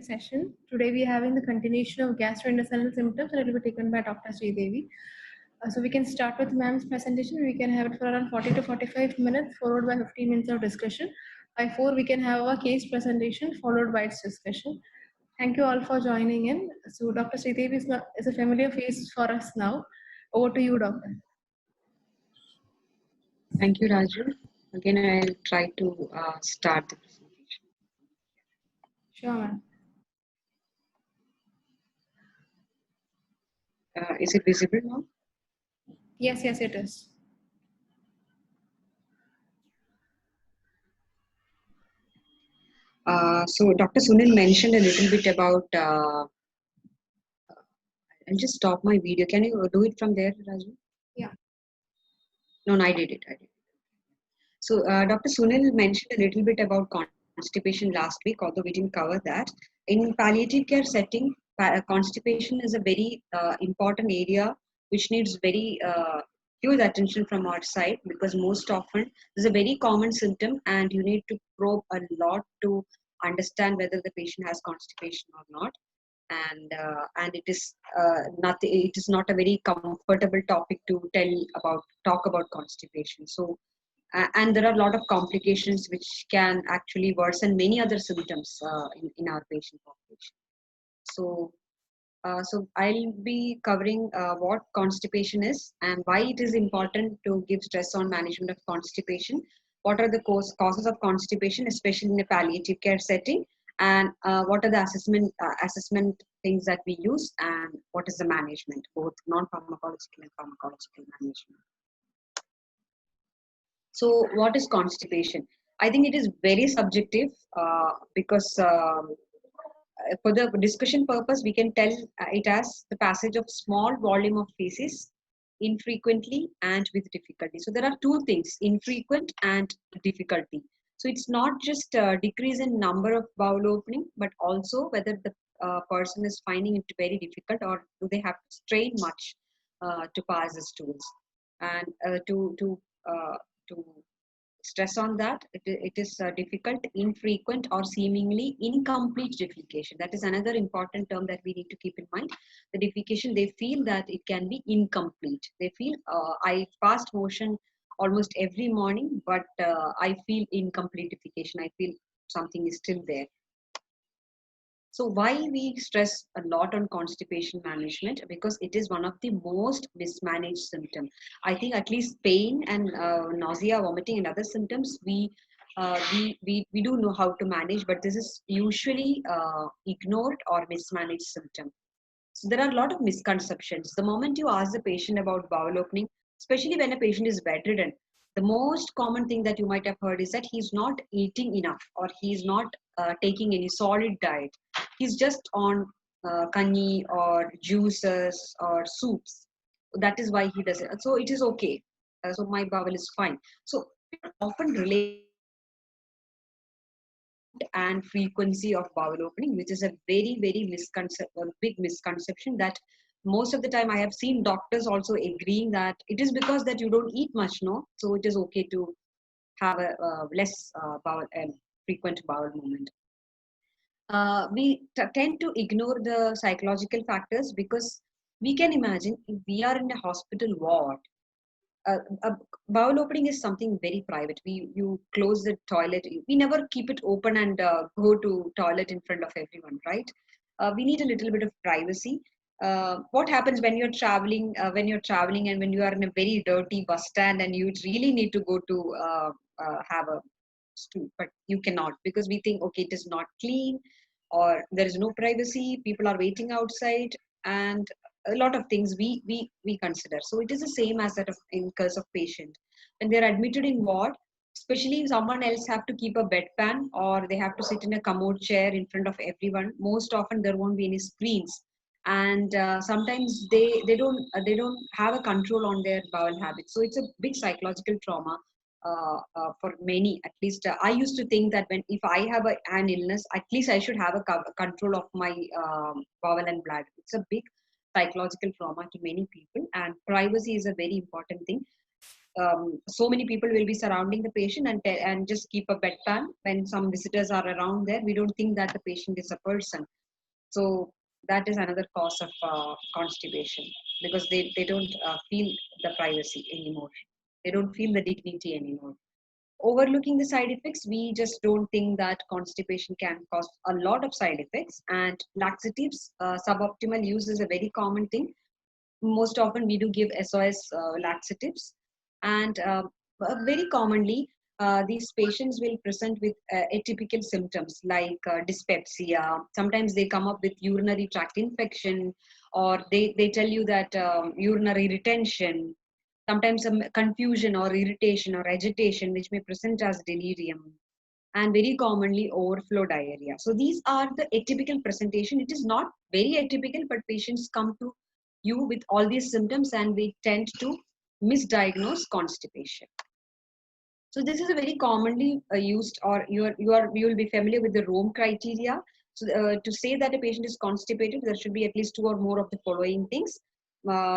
Session. Today we are having the continuation of gastrointestinal symptoms and it will be taken by Dr. Sridevi. So we can start with ma'am's presentation. We can have it for around 40 to 45 minutes followed by 15 minutes of discussion. By 4 we can have our case presentation followed by its discussion. Thank you all for joining in. So Dr. Sridevi is a familiar face for us now. Over to you, Doctor. Thank you, Raju. Again, I'll try to start the presentation. Sure, ma'am. Is it visible now? Yes, it is. So Dr. Sunil mentioned a little bit about, I'll just stop my video. Can you do it from there, Raju? Yeah. No, I did it. So Dr. Sunil mentioned a little bit about constipation last week, although we didn't cover that. In palliative care setting, constipation is a very important area which needs very huge attention from our side, because most often this is a very common symptom and you need to probe a lot to understand whether the patient has constipation or not. And it is not a very comfortable topic to talk about constipation. So and there are a lot of complications which can actually worsen many other symptoms in our patient population. So I'll be covering what constipation is and why it is important to give stress on management of constipation. What are the causes of constipation, especially in a palliative care setting, and what are the assessment things that we use, and what is the management, both non-pharmacological and pharmacological management. So, what is constipation? I think it is very subjective because for the discussion purpose, we can tell it as the passage of small volume of feces infrequently and with difficulty. So, there are two things: infrequent and difficulty. So, it's not just a decrease in number of bowel opening, but also whether the person is finding it very difficult, or do they have to strain much to pass the stools. And to stress on that, it is difficult, infrequent, or seemingly incomplete defecation. That is another important term that we need to keep in mind. The defecation, they feel that it can be incomplete. They feel I fast motion almost every morning, but I feel incomplete defecation. I feel something is still there. So why we stress a lot on constipation management? Because it is one of the most mismanaged symptoms. I think at least pain and nausea, vomiting, and other symptoms we do know how to manage, but this is usually ignored or mismanaged symptom. So there are a lot of misconceptions. The moment you ask the patient about bowel opening, especially when a patient is bedridden, the most common thing that you might have heard is that he's not eating enough, or he's not taking any solid diet. He's just on kanji or juices or soups. That is why he does it. So it is okay. So my bowel is fine. So often relate and frequency of bowel opening, which is a very big misconception that most of the time I have seen doctors also agreeing that it is because that you don't eat much, no, so it is okay to have a less bowel and frequent bowel movement. We tend to ignore the psychological factors, because we can imagine if we are in a hospital ward, a bowel opening is something very private. You close the toilet. We never keep it open and go to toilet in front of everyone, right? We need a little bit of privacy. What happens when you're traveling? When you're traveling and when you are in a very dirty bus stand and you really need to go to have a stool, but you cannot, because we think, okay, it is not clean, or there is no privacy. People are waiting outside, and a lot of things we consider. So it is the same as that of in case of patient when they're admitted in ward, especially if someone else have to keep a bedpan or they have to sit in a commode chair in front of everyone. Most often there won't be any screens, and sometimes they don't have a control on their bowel habits. So it's a big psychological trauma for many. At least I used to think that when if I have an illness, at least I should have a control of my bowel and bladder. It's a big psychological trauma to many people, and privacy is a very important thing. so many people will be surrounding the patient and just keep a bedpan when some visitors are around there. We don't think that the patient is a person. So that is another cause of constipation, because they don't feel the privacy anymore. They don't feel the dignity anymore. Overlooking the side effects, we just don't think that constipation can cause a lot of side effects. And laxatives, suboptimal use is a very common thing. Most often we do give SOS laxatives, and very commonly these patients will present with atypical symptoms like dyspepsia. Sometimes they come up with urinary tract infection, or they tell you that urinary retention, sometimes some confusion or irritation or agitation, which may present as delirium, and very commonly overflow diarrhea. So these are the atypical presentation. It is not very atypical, but patients come to you with all these symptoms, and we tend to misdiagnose constipation. So this is a very commonly used, or you will be familiar with the Rome criteria. So to say that a patient is constipated, there should be at least 2 or more of the following things: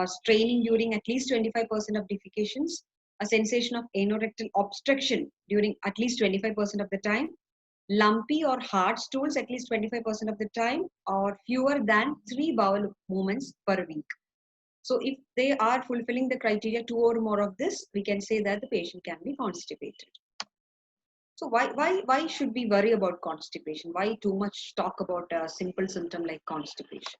straining during at least 25% of defecations, a sensation of anorectal obstruction during at least 25% of the time, lumpy or hard stools at least 25% of the time, or fewer than 3 bowel movements per week. So if they are fulfilling the criteria 2 or more of this, we can say that the patient can be constipated. So why should we worry about constipation? Why too much talk about a simple symptom like constipation?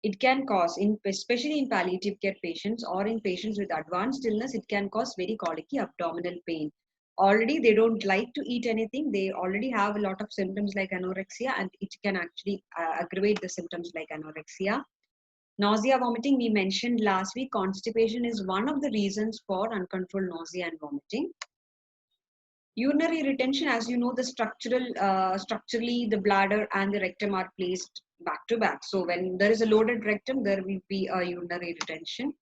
It can cause, especially in palliative care patients or in patients with advanced illness, it can cause very colicky abdominal pain. Already they don't like to eat anything. They already have a lot of symptoms like anorexia, and it can actually aggravate the symptoms like anorexia. Nausea, vomiting, we mentioned last week. Constipation is one of the reasons for uncontrolled nausea and vomiting. Urinary retention, as you know, the structurally the bladder and the rectum are placed back to back. So when there is a loaded rectum, there will be a urinary retention.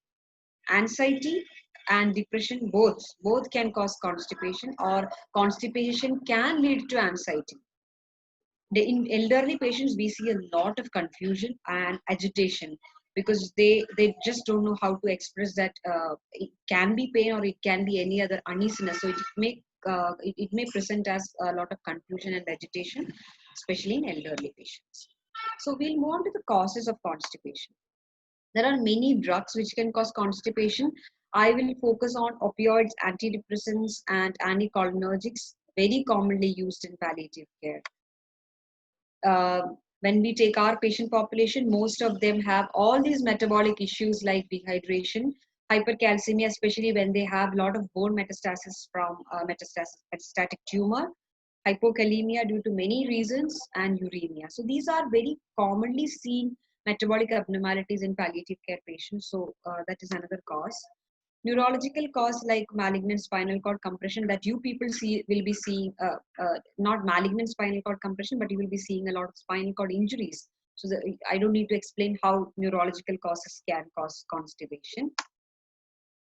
Anxiety and depression, both can cause constipation, or constipation can lead to anxiety. In elderly patients, we see a lot of confusion and agitation, because they just don't know how to express that it can be pain or it can be any other uneasiness. So it may present as a lot of confusion and agitation, especially in elderly patients. So we'll move on to the causes of constipation. There are many drugs which can cause constipation. I will focus on opioids, antidepressants, and anticholinergics, very commonly used in palliative care. When we take our patient population, most of them have all these metabolic issues like dehydration, hypercalcemia, especially when they have a lot of bone metastasis from metastatic tumor, hypokalemia due to many reasons, and uremia. So these are very commonly seen metabolic abnormalities in palliative care patients. So that is another cause. Neurological cause like malignant spinal cord compression, that you people will be seeing, not malignant spinal cord compression, but you will be seeing a lot of spinal cord injuries. So I don't need to explain how neurological causes can cause constipation.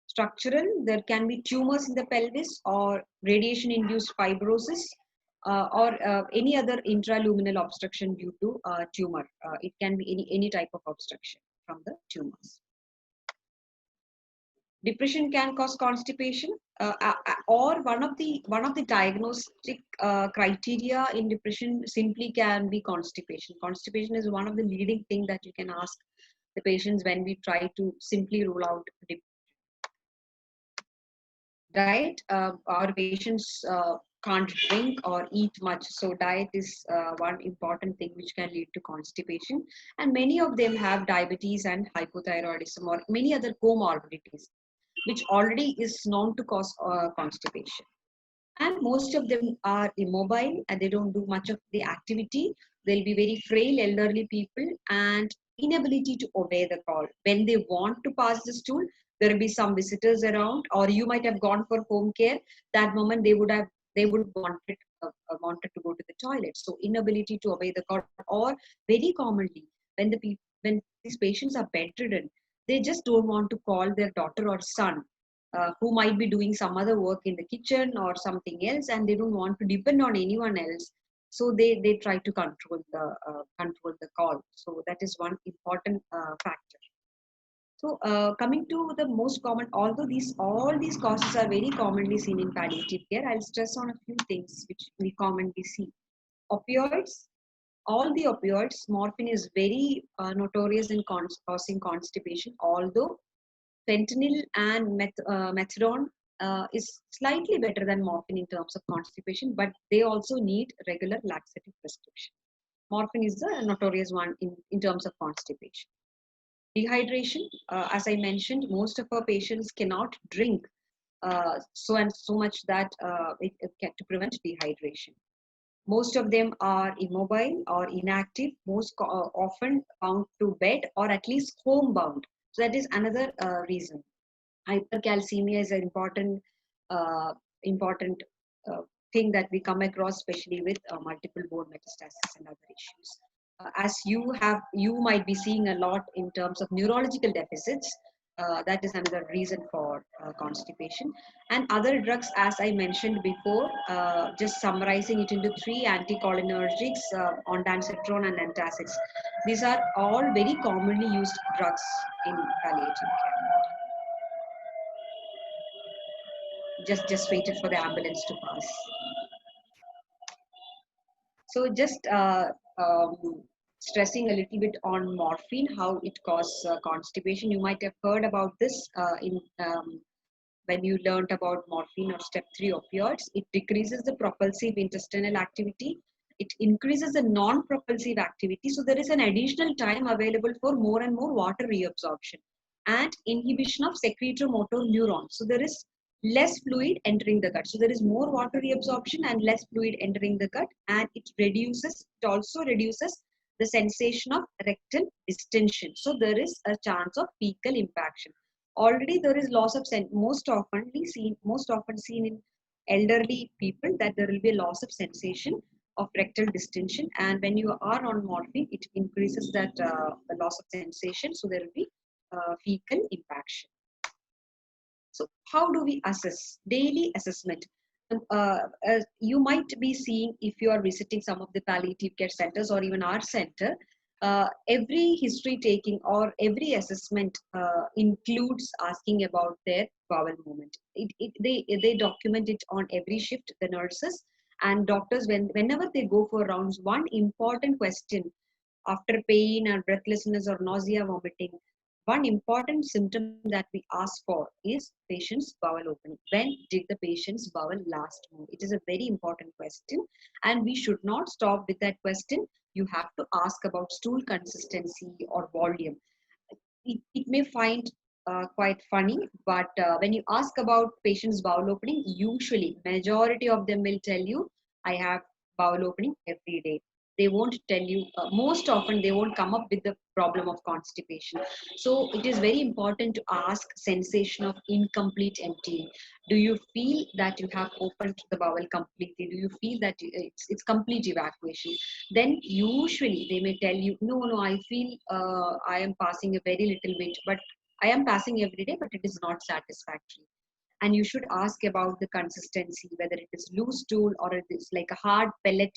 Structural, there can be tumors in the pelvis or radiation induced fibrosis, or any other intraluminal obstruction due to tumor. It can be any type of obstruction from the tumors. Depression can cause constipation, or one of the diagnostic criteria in depression simply can be constipation. Constipation is one of the leading thing that you can ask the patients when we try to simply rule out depression. Diet, our patients can't drink or eat much, so diet is one important thing which can lead to constipation, and many of them have diabetes and hypothyroidism or many other comorbidities, which already is known to cause constipation. And most of them are immobile and they don't do much of the activity. They'll be very frail elderly people, and inability to obey the call. When they want to pass the stool, there will be some visitors around, or you might have gone for home care. That moment they would wanted to go to the toilet. So inability to obey the call, or very commonly when these patients are bedridden, they just don't want to call their daughter or son, who might be doing some other work in the kitchen or something else, and they don't want to depend on anyone else. So they try to control the call. So that is one important factor. So coming to the most common, although all these causes are very commonly seen in palliative care, I'll stress on a few things which we commonly see. Opioids, all the opioids, morphine is very notorious in causing constipation, although fentanyl and methadone is slightly better than morphine in terms of constipation, but they also need regular laxative prescription. Morphine is the notorious one in terms of constipation. Dehydration, as I mentioned, most of our patients cannot drink so and so much that to prevent dehydration. Most of them are immobile or inactive, often bound to bed or at least homebound. So that is another reason. Hypercalcemia is an uh, important uh, thing that we come across, especially with multiple bone metastasis and other issues. As you might be seeing a lot in terms of neurological deficits. That is another reason for constipation. And other drugs, as I mentioned before, just summarizing it into three: anticholinergics, ondansetron and antacids. These are all very commonly used drugs in palliative care. Just waited for the ambulance to pass. So just stressing a little bit on morphine, how it causes constipation. You might have heard about this in when you learned about morphine or step 3 opioids. It decreases the propulsive intestinal activity, it increases the non-propulsive activity, so there is an additional time available for more and more water reabsorption and inhibition of secretomotor neurons. So there is less fluid entering the gut. So there is more water reabsorption and less fluid entering the gut, and it also reduces the sensation of rectal distension. So there is a chance of fecal impaction. Already there is loss of most often seen in elderly people, that there will be a loss of sensation of rectal distension, and when you are on morphine, it increases that the loss of sensation. So there will be fecal impaction. So how do we assess? Daily assessment. You might be seeing, if you are visiting some of the palliative care centers or even our center, every history taking or every assessment includes asking about their bowel movement. They document it on every shift, the nurses and doctors, whenever they go for rounds. One important question after pain and breathlessness or nausea, vomiting, one important symptom that we ask for is patient's bowel opening. When did the patient's bowel last move? It is a very important question, and we should not stop with that question. You have to ask about stool consistency or volume. It may find quite funny, but when you ask about patient's bowel opening, usually majority of them will tell you, I have bowel opening every day. They won't tell you, most often they won't come up with the problem of constipation. So it is very important to ask sensation of incomplete emptying. Do you feel that you have opened the bowel completely? Do you feel that it's complete evacuation? Then usually they may tell you, no, I feel I am passing a very little bit, but I am passing every day, but it is not satisfactory. And you should ask about the consistency, whether it is loose stool or it is like a hard pellet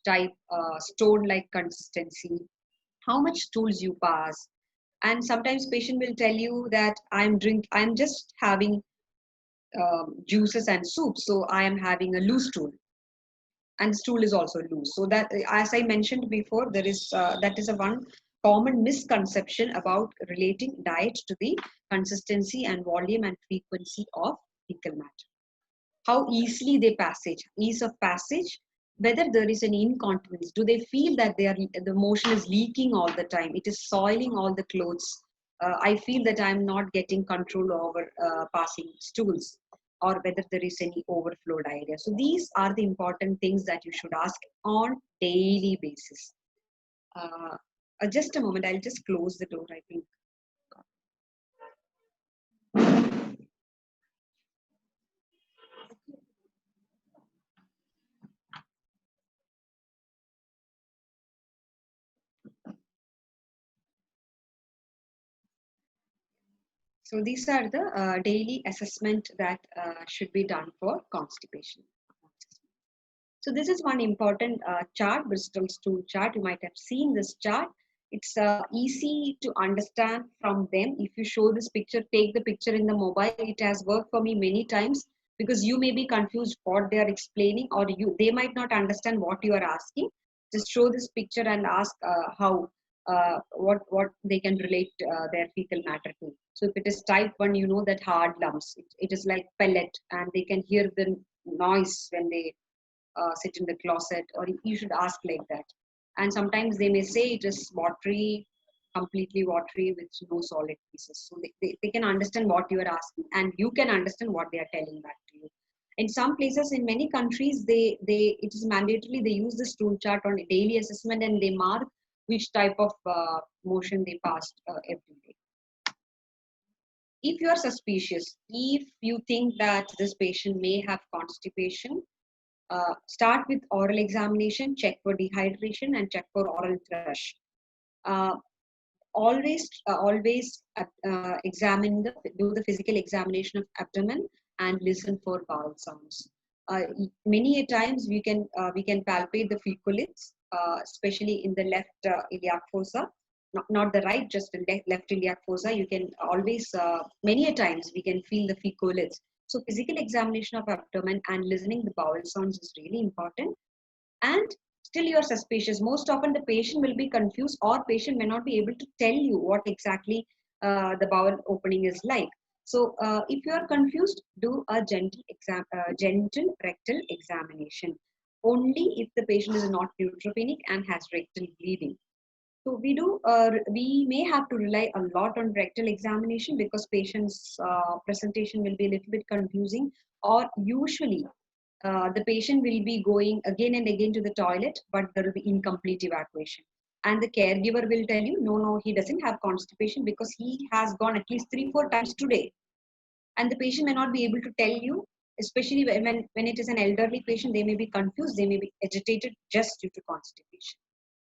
type stone like consistency, how much stools you pass. And sometimes patient will tell you that I'm just having juices and soup, so I am having a loose stool, and stool is also loose. So that, as I mentioned before, there is that is a one common misconception about relating diet to the consistency and volume and frequency of fecal matter. How easily they passage, ease of passage, whether there is an incontinence, do they feel that the motion is leaking all the time, it is soiling all the clothes, I feel that I'm not getting control over passing stools, or whether there is any overflow diarrhea. So these are the important things that you should ask on daily basis. Just a moment, I'll just close the door, I think. So these are the daily assessment that should be done for constipation. So this is one important chart, Bristol stool chart. You might have seen this chart. It's easy to understand from them. If you show this picture, take the picture in the mobile. It has worked for me many times, because you may be confused what they are explaining, or they might not understand what you are asking. Just show this picture and ask how what they can relate their fecal matter to. So if it is type 1, you know that hard lumps. It is like pellet, and they can hear the noise when they sit in the closet, or you should ask like that. And sometimes they may say it is watery, completely watery with no solid pieces. So they can understand what you are asking, and you can understand what they are telling back to you. In some places, in many countries, it is mandatory they use the stool chart on a daily assessment, and they mark which type of motion they passed every day. If you are suspicious, if you think that this patient may have constipation, start with oral examination, check for dehydration, and check for oral thrush. Uh, always do the physical examination of abdomen and listen for bowel sounds. Many a times we can palpate the fecolids, especially in the left iliac fossa, not the right, just the left iliac fossa. You can always many a times we can feel the fecolids. So physical examination of abdomen and listening the bowel sounds is really important. And still you are suspicious, most often the patient will be confused, or patient may not be able to tell you what exactly the bowel opening is like. So if you are confused, do a gentle rectal examination only if the patient is not neutropenic and has rectal bleeding. So we may have to rely a lot on rectal examination, because patient's presentation will be a little bit confusing, or usually the patient will be going again and again to the toilet, but there will be incomplete evacuation. And the caregiver will tell you, no, he doesn't have constipation because he has gone at least 3-4 times today. And the patient may not be able to tell you, especially when it is an elderly patient, they may be confused, they may be agitated just due to constipation.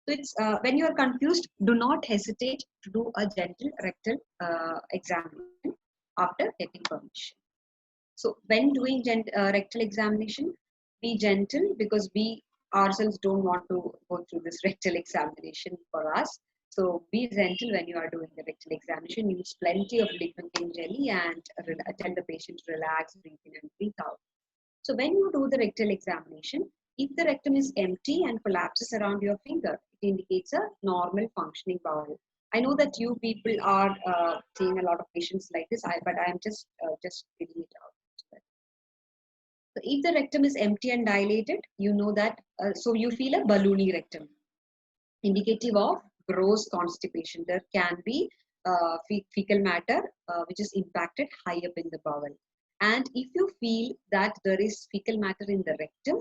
So it's when you are confused, do not hesitate to do a gentle rectal examination after getting permission. So when doing rectal examination, be gentle, because we ourselves don't want to go through this rectal examination for us. So be gentle when you are doing the rectal examination. Use plenty of lidocaine jelly and tell the patient to relax, breathe in and breathe out. So when you do the rectal examination, if the rectum is empty and collapses around your finger, it indicates a normal functioning bowel. I know that you people are seeing a lot of patients like this, but I am just feeling it out. So if the rectum is empty and dilated, you know that, so you feel a balloony rectum, indicative of gross constipation. There can be fecal matter which is impacted high up in the bowel. And if you feel that there is fecal matter in the rectum,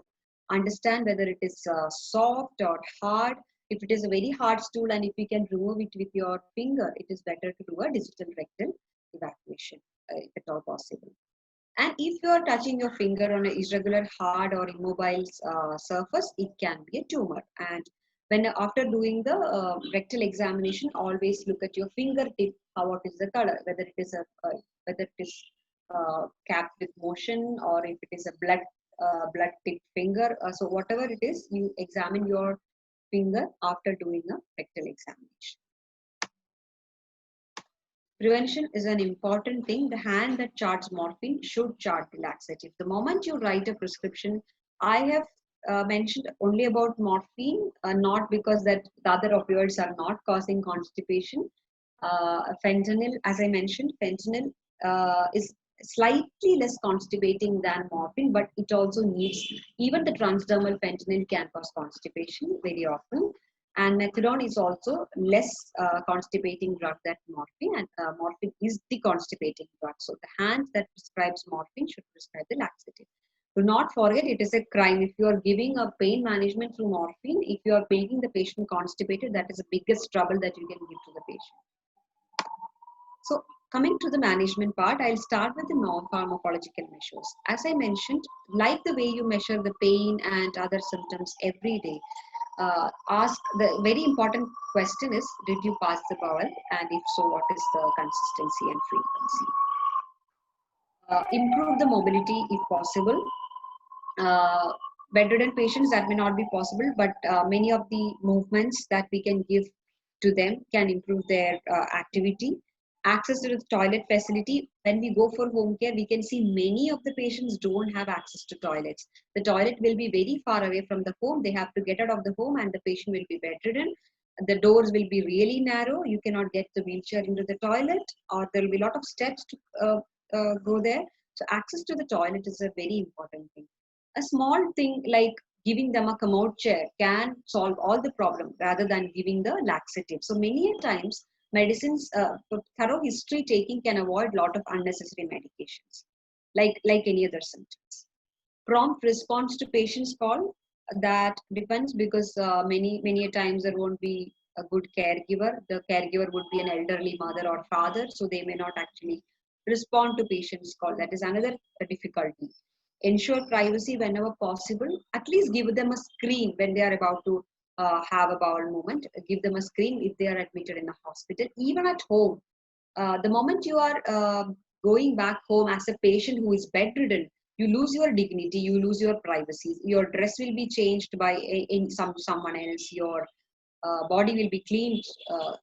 understand whether it is soft or hard. If it is a very hard stool and if you can remove it with your finger, it is better to do a digital rectal evacuation if at all possible. And if you are touching your finger on an irregular, hard or immobile surface, it can be a tumor. And when after doing the rectal examination, always look at your fingertip, what is the color, whether it is capped with motion, or if it is a blood tip finger. So whatever it is, you examine your finger after doing a rectal examination. Prevention is an important thing. The hand that charts morphine should chart the laxative. The moment you write a prescription, I have mentioned only about morphine, not because that the other opioids are not causing constipation. Fentanyl, as I mentioned, fentanyl is slightly less constipating than morphine, but it also needs, even the transdermal fentanyl can cause constipation very often. And methadone is also less constipating drug than morphine, and morphine is the constipating drug. So the hand that prescribes morphine should prescribe the laxative. Do not forget, it is a crime if you are giving a pain management through morphine. If you are making the patient constipated, that is the biggest trouble that you can give to the patient. So coming to the management part, I'll start with the non-pharmacological measures. As I mentioned, like the way you measure the pain and other symptoms every day, ask the very important question is, did you pass the bowel? And if so, what is the consistency and frequency? Improve the mobility if possible. Bedridden patients, that may not be possible, but many of the movements that we can give to them, can improve their activity. Access to the toilet facility. When we go for home care, we can see many of the patients don't have access to toilets. The toilet will be very far away from the home. They have to get out of the home and the patient will be bedridden. The doors will be really narrow. You cannot get the wheelchair into the toilet, or there will be a lot of steps to go there. So access to the toilet is a very important thing. A small thing like giving them a commode chair can solve all the problem rather than giving the laxative. So many times medicines, thorough history taking can avoid lot of unnecessary medications, like any other symptoms. Prompt response to patient's call, that depends, because many a times there won't be a good caregiver. The caregiver would be an elderly mother or father, so they may not actually respond to patient's call. That is another difficulty. Ensure privacy whenever possible. At least give them a screen when they are about to have a bowel movement. Give them a screen if they are admitted in a hospital. Even at home, the moment you are going back home as a patient who is bedridden, you lose your dignity, you lose your privacy. Your dress will be changed by someone else. Your body will be cleaned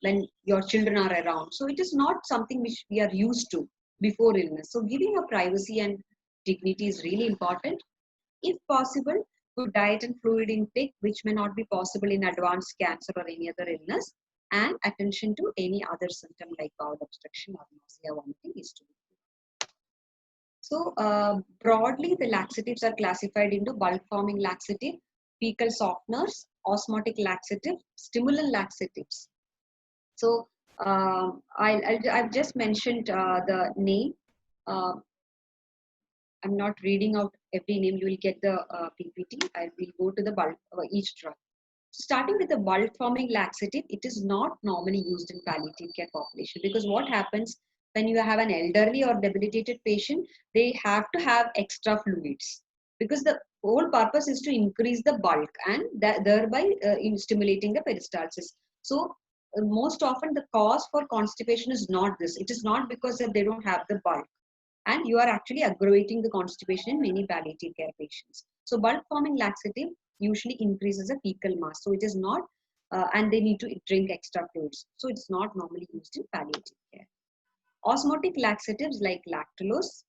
when your children are around. So it is not something which we are used to before illness. So giving a privacy and dignity is really important. If possible, good diet and fluid intake, which may not be possible in advanced cancer or any other illness, and attention to any other symptom like bowel obstruction or nausea, vomiting is to be. So broadly, the laxatives are classified into bulk forming laxative, fecal softeners, osmotic laxative, stimulant laxatives. So I've just mentioned the name. I'm not reading out every name. You will get the PPT. I will go to the bulk each drug. Starting with the bulk forming laxative, it is not normally used in palliative care population, because what happens when you have an elderly or debilitated patient, they have to have extra fluids, because the whole purpose is to increase the bulk and thereby in stimulating the peristalsis. So most often the cause for constipation is not this. It is not because they don't have the bulk, and you are actually aggravating the constipation in many palliative care patients. So bulk forming laxative usually increases the fecal mass. So it is not, and they need to drink extra fluids. So it's not normally used in palliative care. Osmotic laxatives like lactulose,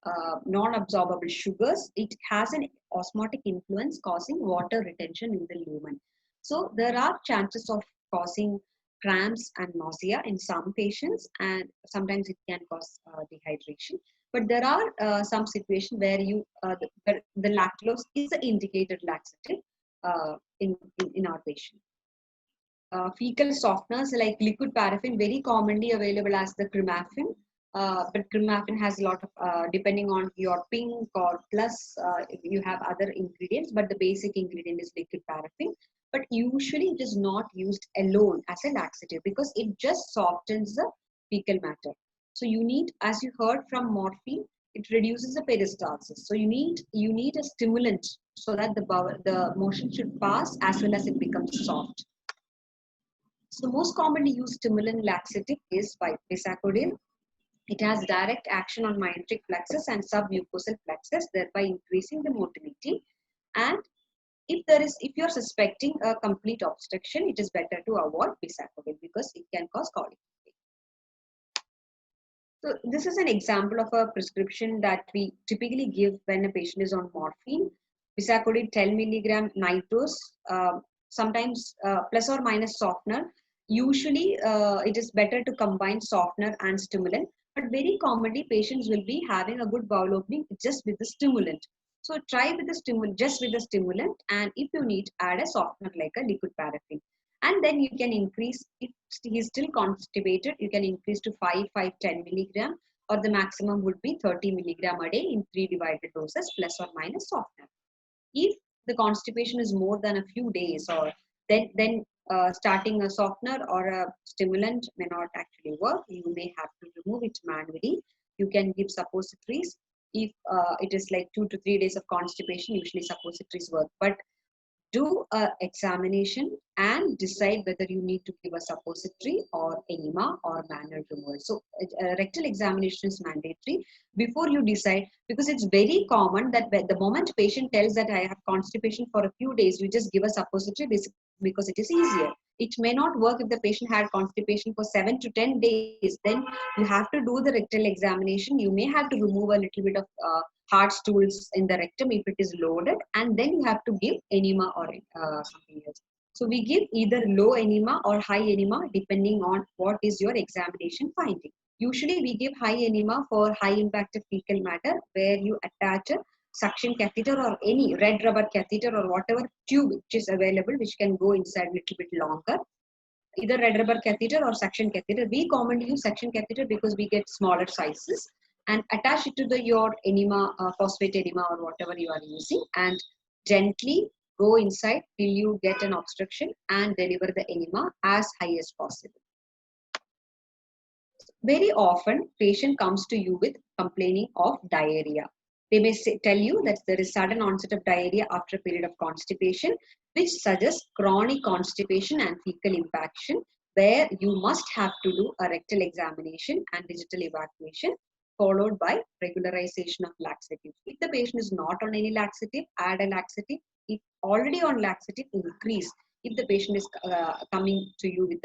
non-absorbable sugars, it has an osmotic influence causing water retention in the lumen. So there are chances of causing cramps and nausea in some patients, and sometimes it can cause dehydration. But there are some situations where the lactulose is the indicated laxative in our patient. Fecal softeners like liquid paraffin, very commonly available as the crimafin. But crimafin has a lot of, depending on your pink or plus, you have other ingredients, but the basic ingredient is liquid paraffin. But usually it is not used alone as a laxative because it just softens the fecal matter. So you need, as you heard from morphine, it reduces the peristalsis. So you need a stimulant so that the motion should pass as well as it becomes soft. So most commonly used stimulant laxative is bisacodyl. It has direct action on myenteric plexus and submucosal plexus, thereby increasing the motility. And if you're suspecting a complete obstruction, it is better to avoid bisacodyl because it can cause colic. So this is an example of a prescription that we typically give when a patient is on morphine. Bisacodyl 10 milligram night dose, sometimes plus or minus softener. Usually it is better to combine softener and stimulant, but very commonly patients will be having a good bowel opening just with the stimulant. So try with the stimulant, just with the stimulant, and if you need, add a softener like a liquid paraffin. And then you can increase, if he is still constipated, you can increase to 10 milligram, or the maximum would be 30 milligram a day in 3 divided doses, plus or minus softener. If the constipation is more than a few days, or then starting a softener or a stimulant may not actually work. You may have to remove it manually. You can give suppositories. If it is like 2 to 3 days of constipation, usually suppositories work. But do a examination and decide whether you need to give a suppository or enema or manual removal. So rectal examination is mandatory before you decide, because it's very common that the moment patient tells that I have constipation for a few days, you just give a suppository because it is easier. It may not work if the patient had constipation for 7 to 10 days. Then you have to do the rectal examination. You may have to remove a little bit of hard stools in the rectum if it is loaded, and then you have to give enema or something else. So we give either low enema or high enema depending on what is your examination finding. Usually we give high enema for high impact of fecal matter, where you attach a suction catheter or any red rubber catheter or whatever tube which is available, which can go inside a little bit longer. Either red rubber catheter or suction catheter. We commonly use suction catheter because we get smaller sizes, and attach it to your enema, phosphate enema or whatever you are using, and gently go inside till you get an obstruction and deliver the enema as high as possible. Very often, patient comes to you with complaining of diarrhea. They may tell you that there is sudden onset of diarrhea after a period of constipation, which suggests chronic constipation and fecal impaction, where you must have to do a rectal examination and digital evacuation, followed by regularization of laxative. If the patient is not on any laxative, add a laxative. If already on laxative, increase. If the patient is coming to you with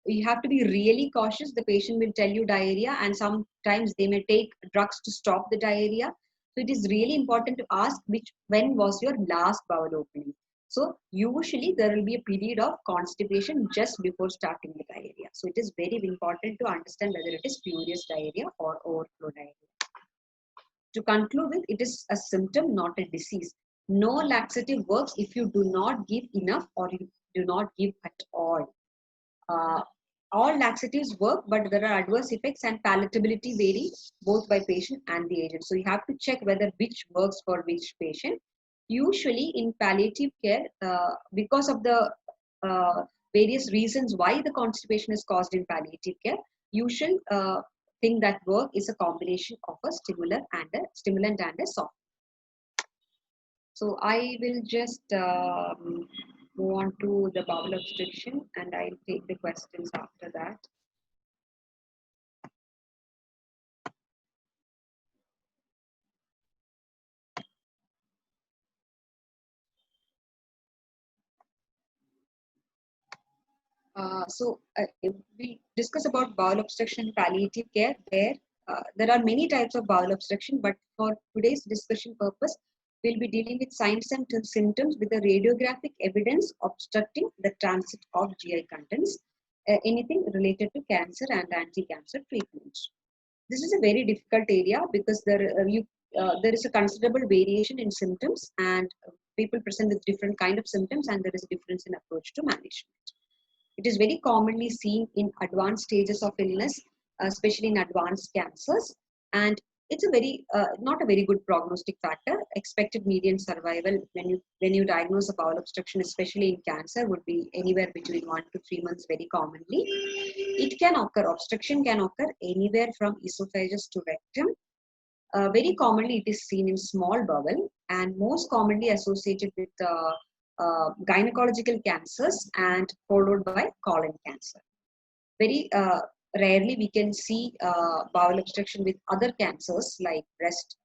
you have to be really cautious. The patient will tell you diarrhea, and sometimes they may take drugs to stop the diarrhea. So it is really important to ask when was your last bowel opening. So usually there will be a period of constipation just before starting the diarrhea. So it is very important to understand whether it is spurious diarrhea or overflow diarrhea. To conclude with, it is a symptom, not a disease. No laxative works if you do not give enough or you do not give at all. All laxatives work, but there are adverse effects and palatability vary both by patient and the agent. So you have to check whether which works for which patient. Usually in palliative care, because of the various reasons why the constipation is caused in palliative care, usual thing that work is a combination of a stimulant and a soft. So I will just move on to the bowel obstruction, and I'll take the questions after that. We discuss about bowel obstruction palliative care, where there are many types of bowel obstruction, but for today's discussion purpose, we'll be dealing with signs and symptoms with the radiographic evidence obstructing the transit of GI contents, anything related to cancer and anti-cancer treatment. This is a very difficult area because there is a considerable variation in symptoms, and people present with different kind of symptoms, and there is a difference in approach to management. It is very commonly seen in advanced stages of illness, especially in advanced cancers, and it's a very not a very good prognostic factor. Expected median survival when you diagnose a bowel obstruction, especially in cancer, would be anywhere between 1 to 3 months. Very commonly, it can occur. Obstruction can occur anywhere from esophagus to rectum. Very commonly, it is seen in small bowel, and most commonly associated with gynecological cancers and followed by colon cancer. Very rarely we can see bowel obstruction with other cancers like breast,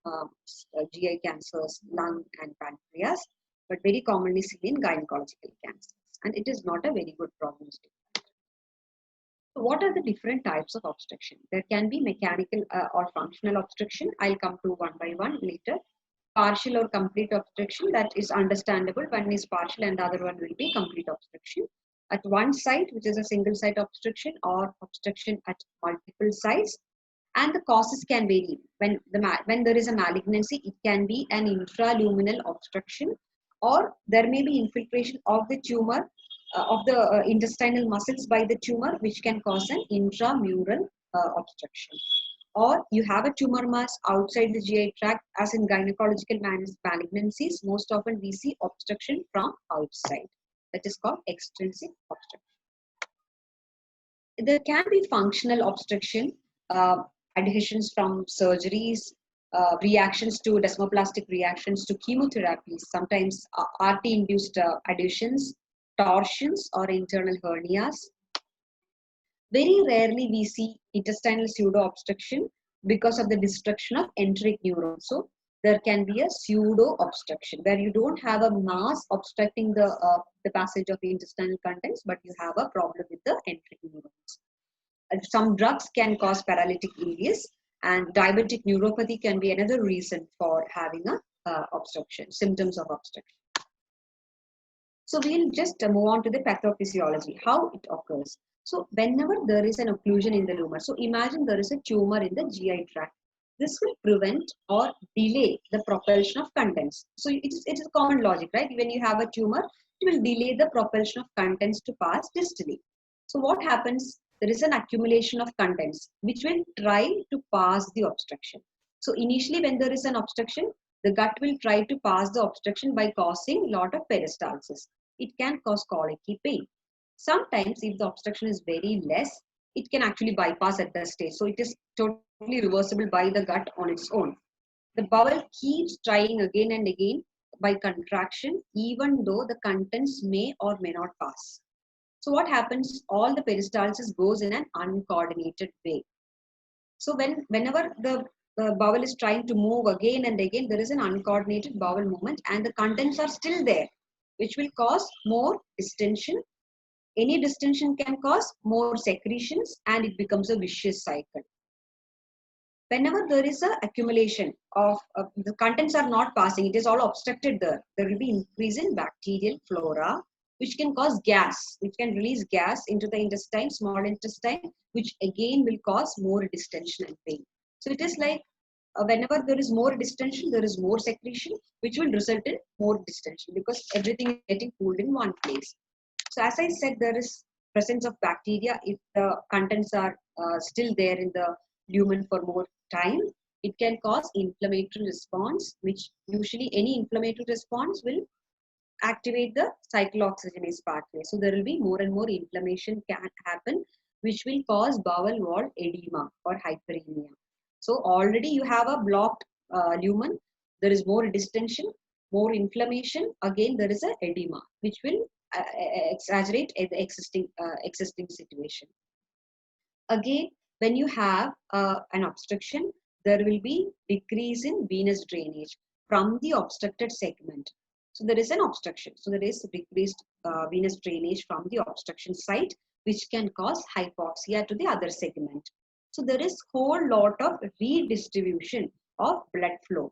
GI cancers, lung and pancreas, but very commonly seen in gynecological cancers, and it is not a very good prognostic. So what are the different types of obstruction? There can be mechanical or functional obstruction. I'll come to one by one later. Partial or complete obstruction, that is understandable. One is partial and the other one will be complete obstruction. At one site, which is a single site obstruction, or obstruction at multiple sites. And the causes can vary. When there is a malignancy, it can be an intraluminal obstruction, or there may be infiltration of the tumor, of the intestinal muscles by the tumor, which can cause an intramural obstruction. Or you have a tumor mass outside the GI tract, as in gynecological malignancies. Most often we see obstruction from outside. That is called extrinsic obstruction. There can be functional obstruction, adhesions from surgeries, reactions to desmoplastic reactions to chemotherapies, sometimes RT-induced adhesions, torsions, or internal hernias. Very rarely we see intestinal pseudo-obstruction because of the destruction of enteric neurons. So there can be a pseudo-obstruction where you don't have a mass obstructing the passage of the intestinal contents, but you have a problem with the enteric neurons. Some drugs can cause paralytic ileus, and diabetic neuropathy can be another reason for having a obstruction, symptoms of obstruction. So we'll just move on to the pathophysiology, how it occurs. So whenever there is an occlusion in the lumbar, so imagine there is a tumor in the GI tract. This will prevent or delay the propulsion of contents. So it is a common logic, right? When you have a tumor, it will delay the propulsion of contents to pass distally. So what happens? There is an accumulation of contents which will try to pass the obstruction. So initially when there is an obstruction, the gut will try to pass the obstruction by causing lot of peristalsis. It can cause colicky pain. Sometimes if the obstruction is very less, it can actually bypass at that stage. So it is totally reversible by the gut on its own. The bowel keeps trying again and again by contraction, even though the contents may or may not pass. So what happens? All the peristalsis goes in an uncoordinated way. So whenever the bowel is trying to move again and again, there is an uncoordinated bowel movement and the contents are still there, which will cause more distension. Any distension can cause more secretions and it becomes a vicious cycle. Whenever there is an accumulation of the contents are not passing, it is all obstructed there. There will be increase in bacterial flora, which can cause gas, which can release gas into the intestine, small intestine, which again will cause more distension and pain. So it is like whenever there is more distension, there is more secretion, which will result in more distension because everything is getting pooled in one place. So as I said, there is presence of bacteria. If the contents are still there in the lumen for more time, it can cause inflammatory response, which usually any inflammatory response will activate the cyclooxygenase pathway. So there will be more and more inflammation can happen, which will cause bowel wall edema or hyperemia. So already you have a blocked lumen, there is more distension, more inflammation, again there is a edema, which will exaggerate the existing situation. Again, when you have an obstruction, there will be decrease in venous drainage from the obstructed segment. So there is an obstruction. So there is decreased venous drainage from the obstruction site, which can cause hypoxia to the other segment. So there is whole lot of redistribution of blood flow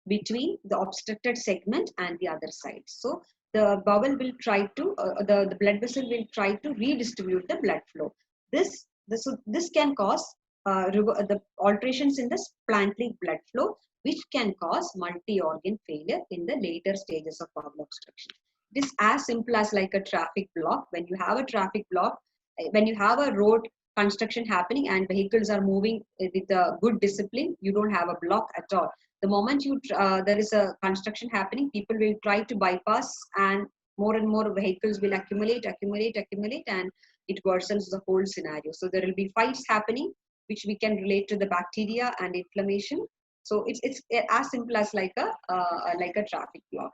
between the obstructed segment and the other side. So the bowel will try to, the blood vessel will try to redistribute the blood flow. This can cause the alterations in the splanchnic blood flow, which can cause multi-organ failure in the later stages of bowel obstruction. It is as simple as like a traffic block. When you have a traffic block, when you have a road construction happening and vehicles are moving with a good discipline, you don't have a block at all. The moment there is a construction happening, people will try to bypass and more vehicles will accumulate, and it worsens the whole scenario. So there will be fights happening, which we can relate to the bacteria and inflammation. So it's as simple as like a traffic block.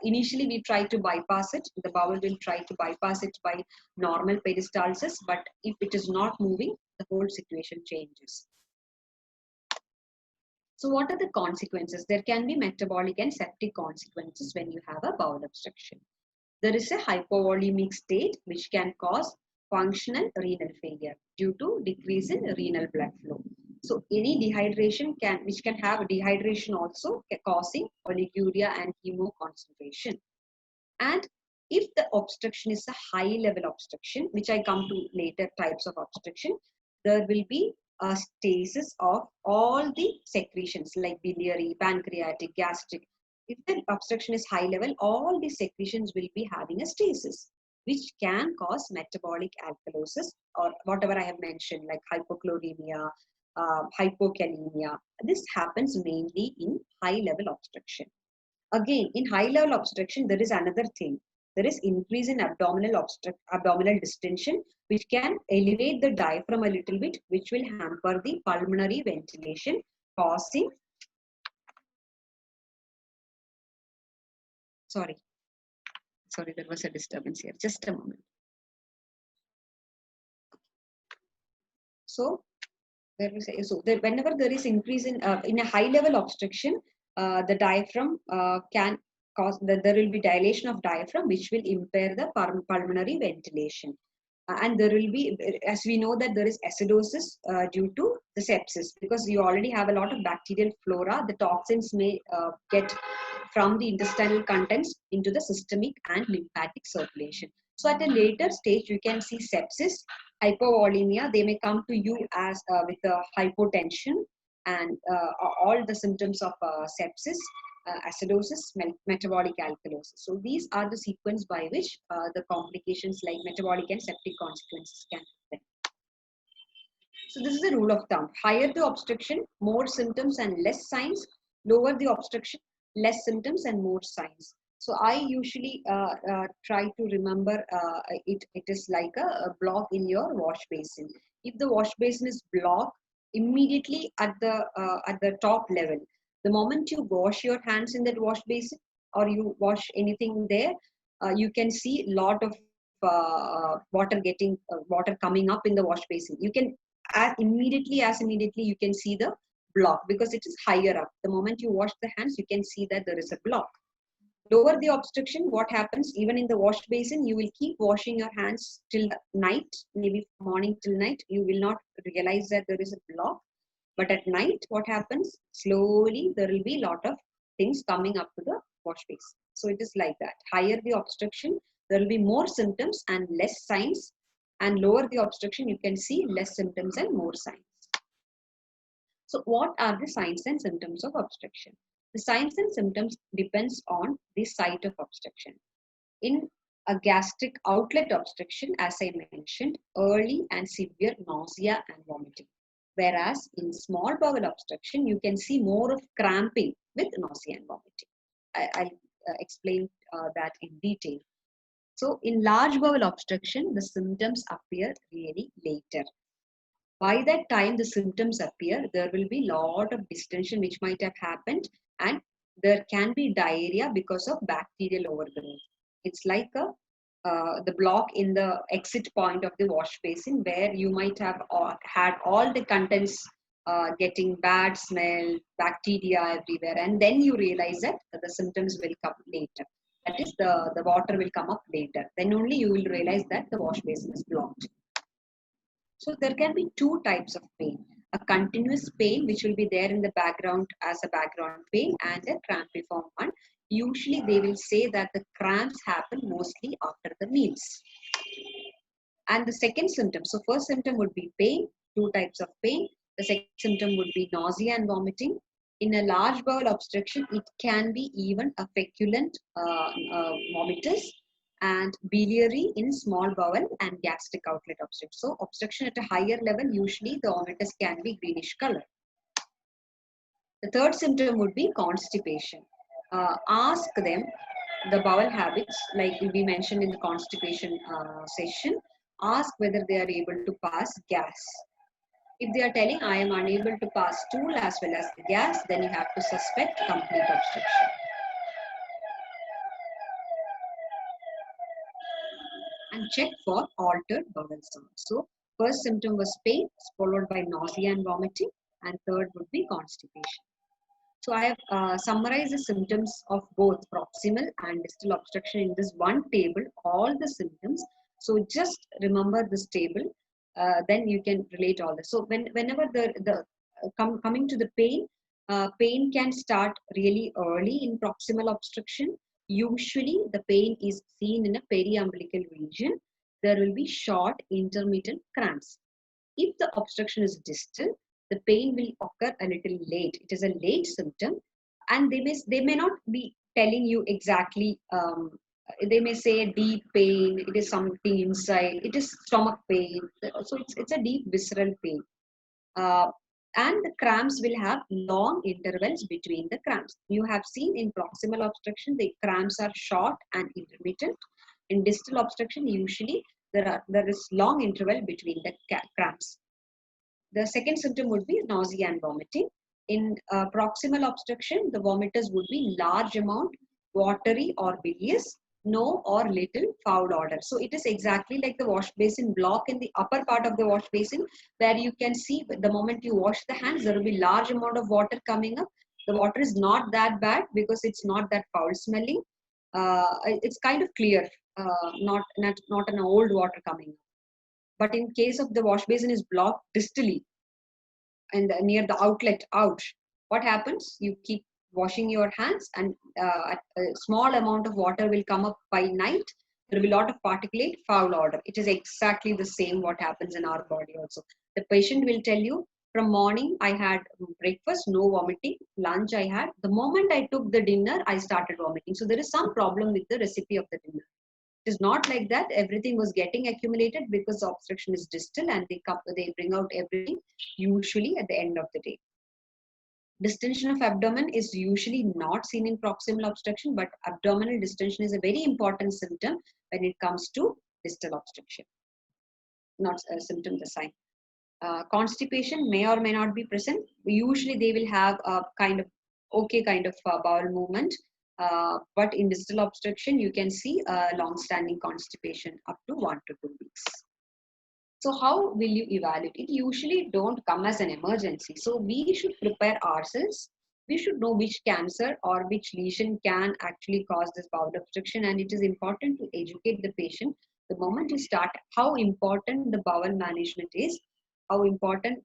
Initially we try to bypass it. The bowel will try to bypass it by normal peristalsis, but if it is not moving, the whole situation changes. So what are the consequences? There can be metabolic and septic consequences when you have a bowel obstruction. There is a hypovolemic state which can cause functional renal failure due to decrease in renal blood flow. So any dehydration which can have dehydration also causing oliguria and hemoconcentration. And if the obstruction is a high level obstruction, which I come to later types of obstruction, there will be a stasis of all the secretions like biliary, pancreatic, gastric. If the obstruction is high level, all the secretions will be having a stasis, which can cause metabolic alkalosis or whatever I have mentioned, like hypochloremia, hypokalemia. This happens mainly in high level obstruction. Again, in high level obstruction, there is another thing. There is increase in abdominal distension, which can elevate the diaphragm a little bit, which will hamper the pulmonary ventilation, causing Sorry, there was a disturbance here. Just a moment. So whenever there is increase in a high level obstruction, the diaphragm can cause there will be dilation of diaphragm, which will impair the pulmonary ventilation. And there will be, as we know, that there is acidosis due to the sepsis, because you already have a lot of bacterial flora. The toxins may get from the intestinal contents into the systemic and lymphatic circulation. So at a later stage, you can see sepsis, hypovolemia. They may come to you as with hypotension and all the symptoms of sepsis, acidosis, metabolic alkalosis. So these are the sequence by which the complications like metabolic and septic consequences can happen. So this is a rule of thumb. Higher the obstruction, more symptoms and less signs. Lower the obstruction, less symptoms and more signs. So I usually try to remember it is like a block in your wash basin. If the wash basin is blocked, immediately at the top level, the moment you wash your hands in that wash basin or you wash anything there, you can see a lot of water coming up in the wash basin. You can as immediately you can see the block because it is higher up. The moment you wash the hands, you can see that there is a block. Lower the obstruction, what happens? Even in the wash basin, you will keep washing your hands till night, maybe morning till night. You will not realize that there is a block. But at night, what happens? Slowly, there will be a lot of things coming up to the wash basin. So it is like that. Higher the obstruction, there will be more symptoms and less signs. And lower the obstruction, you can see less symptoms and more signs. So what are the signs and symptoms of obstruction? The signs and symptoms depends on the site of obstruction. In a gastric outlet obstruction, as I mentioned, early and severe nausea and vomiting. Whereas in small bowel obstruction, you can see more of cramping with nausea and vomiting. I'll explain that in detail. So in large bowel obstruction, the symptoms appear really later. By that time the symptoms appear, there will be a lot of distension which might have happened, and there can be diarrhea because of bacterial overgrowth. It's like the block in the exit point of the wash basin where you might have had all the contents getting bad smell, bacteria everywhere, and then you realize that the symptoms will come later. That is, the water will come up later. Then only you will realize that the wash basin is blocked. So there can be two types of pain. A continuous pain, which will be there in the background as a background pain, and a crampiform one. Usually they will say that the cramps happen mostly after the meals. And the second symptom, so first symptom would be pain, two types of pain. The second symptom would be nausea and vomiting. In a large bowel obstruction, it can be even a feculent vomitus, and biliary in small bowel and gastric outlet obstruction. So obstruction at a higher level, usually the vomitus can be greenish color. The third symptom would be constipation. Ask them the bowel habits, like we mentioned in the constipation session. Ask whether they are able to pass gas. If they are telling I am unable to pass stool as well as the gas, then you have to suspect complete obstruction. And check for altered bowel sound. So first symptom was pain, followed by nausea and vomiting, and third would be constipation. So I have summarized the symptoms of both proximal and distal obstruction in this one table, all the symptoms. So just remember this table, then you can relate all this. So whenever coming to the pain, pain can start really early in proximal obstruction. Usually the pain is seen in a periumbilical region. There will be short intermittent cramps. If the obstruction is distal, the pain will occur a little late. It is a late symptom, and they may not be telling you exactly. They may say deep pain. It is something inside. It is stomach pain. So it's a deep visceral pain. And the cramps will have long intervals between the cramps. You have seen in proximal obstruction, the cramps are short and intermittent. In distal obstruction, usually there is long interval between the cramps. The second symptom would be nausea and vomiting. In proximal obstruction, the vomitus would be large amount watery or bilious, no or little foul odor. So it is exactly like the wash basin block in the upper part of the wash basin, where you can see the moment you wash the hands, there will be large amount of water coming up. The water is not that bad because it's not that foul smelling. It's kind of clear, not an old water coming up. But in case of the wash basin is blocked distally and near the outlet out, what happens? You keep washing your hands, and a small amount of water will come up by night. There will be a lot of particulate foul odor. It is exactly the same what happens in our body also. The patient will tell you, from morning I had breakfast, no vomiting. Lunch I had. The moment I took the dinner, I started vomiting. So there is some problem with the recipe of the dinner. It is not like that. Everything was getting accumulated because the obstruction is distal, and they bring out everything usually at the end of the day. Distension of abdomen is usually not seen in proximal obstruction, but abdominal distension is a very important symptom when it comes to distal obstruction. Not a symptom, the sign. Constipation may or may not be present. Usually they will have a kind of bowel movement. But in distal obstruction, you can see long-standing constipation up to 1 to 2 weeks. So how will you evaluate? It usually don't come as an emergency. So we should prepare ourselves. We should know which cancer or which lesion can actually cause this bowel obstruction, and it is important to educate the patient the moment you start how important the bowel management is, how important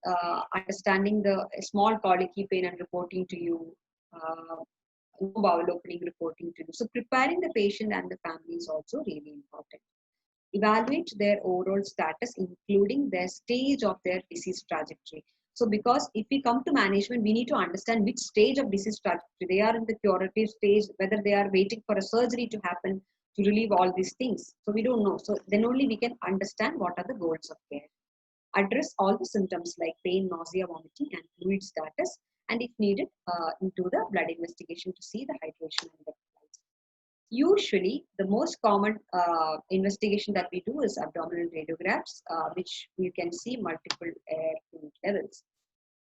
understanding the small colicky pain and reporting to you, no bowel opening reporting to you. So preparing the patient and the family is also really important. Evaluate their overall status, including their stage of their disease trajectory. So because if we come to management, we need to understand which stage of disease trajectory. They are in the curative stage, whether they are waiting for a surgery to happen to relieve all these things. So we don't know. So then only we can understand what are the goals of care. Address all the symptoms like pain, nausea, vomiting, and fluid status, and if needed, into the blood investigation to see the hydration and electrolytes. Usually, the most common investigation that we do is abdominal radiographs, which you can see multiple air fluid levels.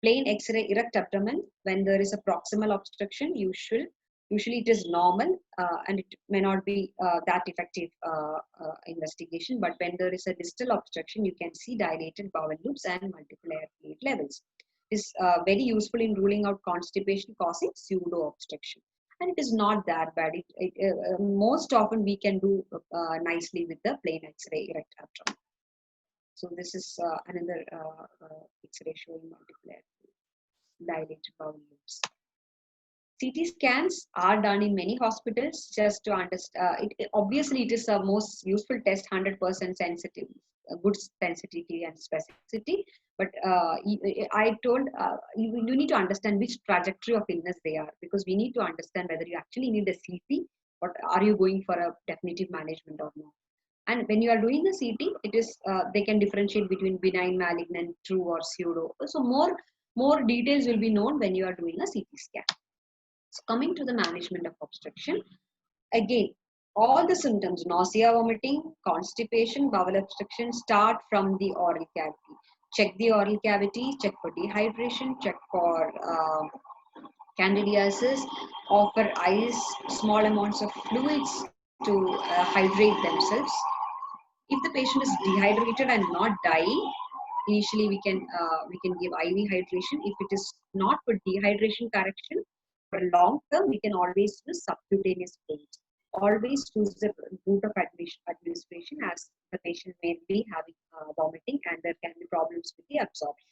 Plain X-ray erect abdomen, when there is a proximal obstruction, usually it is normal, and it may not be that effective investigation. But when there is a distal obstruction, you can see dilated bowel loops and multiple air fluid levels. It's very useful in ruling out constipation causing pseudo obstruction. And it is not that bad. Most often we can do nicely with the plain X-ray erect abdomen. So this is another X-ray showing multiple dilated bowel loops. CT scans are done in many hospitals just to understand. Obviously, it is a most useful test, 100% sensitive, good sensitivity and specificity. But I told you need to understand which trajectory of illness they are, because we need to understand whether you actually need a CT or are you going for a definitive management or not. And when you are doing a CT, it is they can differentiate between benign, malignant, true, or pseudo. So more details will be known when you are doing a CT scan. So coming to the management of obstruction, again, all the symptoms, nausea, vomiting, constipation, bowel obstruction, start from the oral cavity. Check the oral cavity, check for dehydration, check for candidiasis, offer eyes small amounts of fluids to hydrate themselves. If the patient is dehydrated and not dying, initially we can give IV hydration. If it is not for dehydration correction, for long term, we can always use subcutaneous fluids. Always choose the route of administration, as the patient may be having vomiting and there can be problems with the absorption.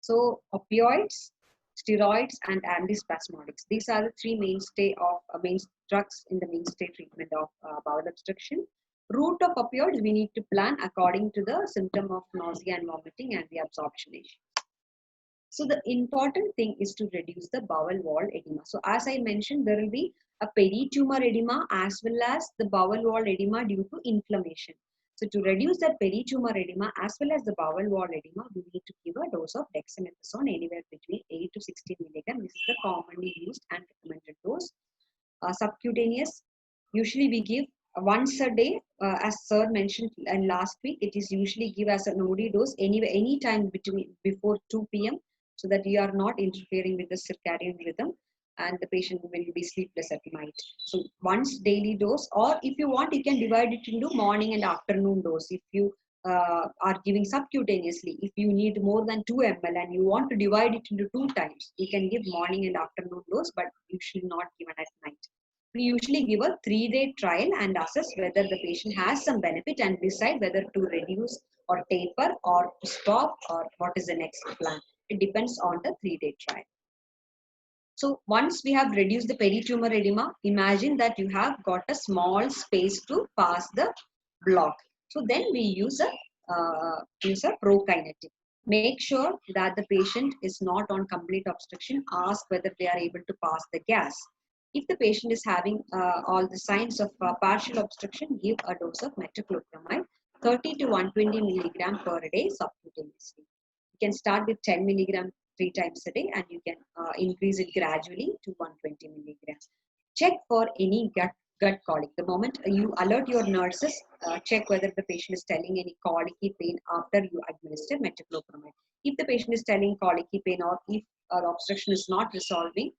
So opioids, steroids, and antispasmodics. These are the three mainstay of main drugs in the mainstay treatment of bowel obstruction. Route of opioids, we need to plan according to the symptom of nausea and vomiting and the absorption issue. So the important thing is to reduce the bowel wall edema. So as I mentioned, there will be a peritumor edema as well as the bowel wall edema due to inflammation. So to reduce that peritumor edema as well as the bowel wall edema, we need to give a dose of dexamethasone anywhere between 8 to 16 milligram. This is the commonly used and recommended dose. Subcutaneous, usually we give once a day, as sir mentioned last week. It is usually give as an OD dose any time before 2 p.m. so that you are not interfering with the circadian rhythm. and the patient will be sleepless at night. So once daily dose, or if you want, you can divide it into morning and afternoon dose. If you are giving subcutaneously, if you need more than 2 ml and you want to divide it into 2 times, you can give morning and afternoon dose, but usually not given at night. We usually give a 3-day trial and assess whether the patient has some benefit and decide whether to reduce or taper or to stop or what is the next plan. It depends on the 3-day trial. So once we have reduced the peritumor edema, imagine that you have got a small space to pass the block. So then we use a prokinetic. Make sure that the patient is not on complete obstruction. Ask whether they are able to pass the gas. If the patient is having all the signs of partial obstruction, give a dose of metoclopramide, 30 to 120 milligram per day subcutaneously. You can start with 10 milligram 3 times a day, and you can increase it gradually to 120 milligrams. Check for any gut colic. The moment you alert your nurses, check whether the patient is telling any colicky pain after you administer metoclopramide. If the patient is telling colicky pain, or if obstruction is not resolving,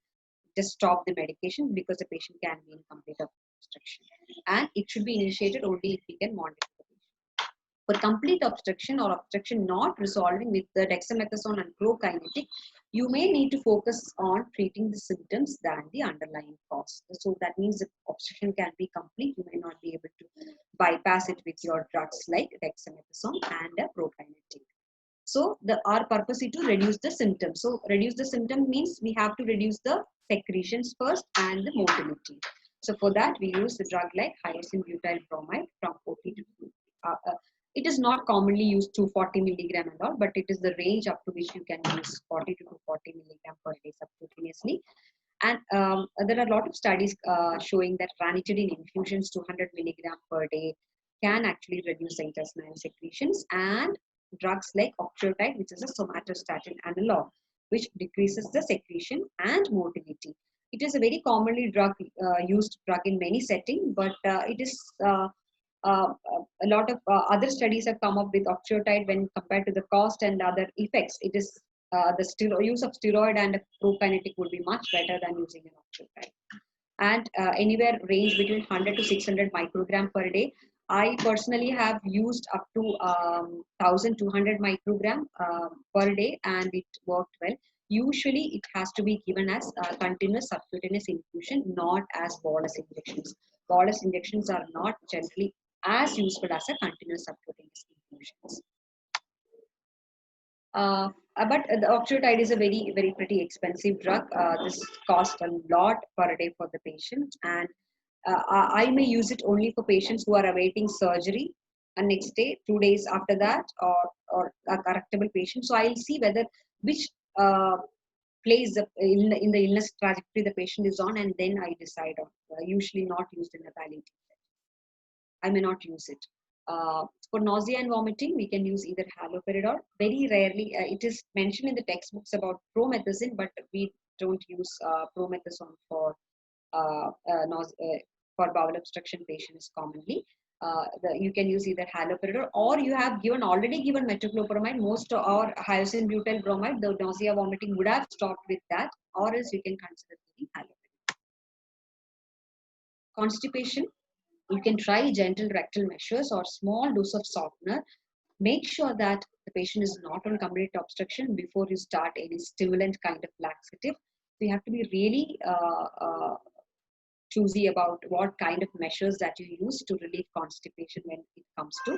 just stop the medication, because the patient can be in complete obstruction, and it should be initiated only if we can monitor the patient. For complete obstruction or obstruction not resolving with the dexamethasone and prokinetic, you may need to focus on treating the symptoms than the underlying cause. So that means the obstruction can be complete. You may not be able to bypass it with your drugs like dexamethasone and prokinetic. So our purpose is to reduce the symptoms. So reduce the symptom means we have to reduce the secretions first and the motility. So for that we use the drug like hyoscine butyl bromide from 40 to 2. It is not commonly used to 40 milligram and all, but it is the range up to which you can use 40 to 240 milligram per day subcutaneously. And there are a lot of studies showing that ranitidine infusions 200 milligram per day can actually reduce the intestinal secretions, and drugs like octreotide, which is a somatostatin analog, which decreases the secretion and motility. It is a very commonly used drug in many settings, but it is a lot of other studies have come up with octreotide when compared to the cost and other effects. It is the use of steroid and prokinetic would be much better than using an octreotide. And anywhere range between 100 to 600 microgram per day. I personally have used up to 1200 microgram per day, and it worked well. Usually it has to be given as continuous subcutaneous infusion, not as bolus injections. Bolus injections are not generally as useful as a continuous subcutaneous infusions. But the octreotide is a very, very pretty expensive drug. This costs a lot per day for the patient, and I may use it only for patients who are awaiting surgery, and next day, 2 days after that, or a correctable patient. So I'll see whether which place in the illness trajectory the patient is on, and then I decide on. Usually not used in a palliative. I may not use it. For nausea and vomiting, we can use either haloperidol. Very rarely, it is mentioned in the textbooks about promethazine, but we don't use promethazone for bowel obstruction patients commonly. You can use either haloperidol, or you have already given metoclopramide, most or hyoscine butyl bromide. The nausea vomiting would have stopped with that, or else you can consider giving haloperidol. Constipation. You can try gentle rectal measures or small dose of softener. Make sure that the patient is not on complete obstruction before you start any stimulant kind of laxative. So you have to be really choosy about what kind of measures that you use to relieve constipation when it comes to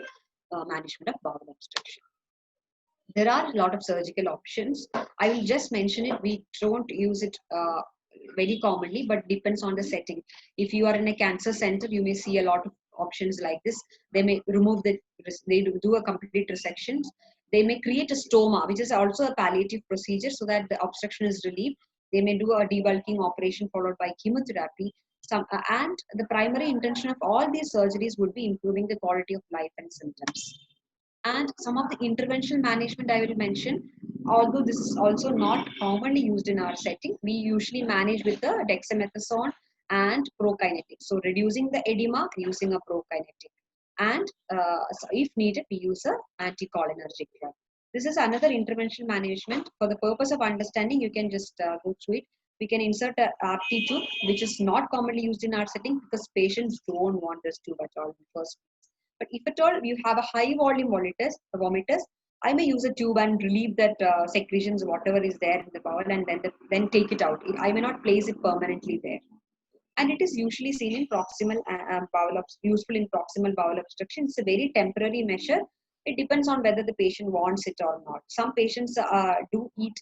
management of bowel obstruction. There are a lot of surgical options. I will just mention it. We don't use it very commonly, but depends on the setting. If you are in a cancer center, you may see a lot of options like this. They may remove they do a complete resection. They may create a stoma, which is also a palliative procedure, so that the obstruction is relieved. They may do a debulking operation followed by chemotherapy. And the primary intention of all these surgeries would be improving the quality of life and symptoms. And some of the interventional management I will mention, although this is also not commonly used in our setting, we usually manage with the dexamethasone and prokinetic. So reducing the edema using a prokinetic. And so if needed, we use an anticholinergic drug. This is another interventional management. For the purpose of understanding, you can just go through it. We can insert a RT tube, which is not commonly used in our setting because patients don't want this tube at all in the first place. But if at all you have a high volume vomiters, I may use a tube and relieve that secretions, whatever is there in the bowel, and then take it out. I may not place it permanently there. And it is usually seen in proximal useful in proximal bowel obstruction. It's a very temporary measure. It depends on whether the patient wants it or not. Some patients do eat.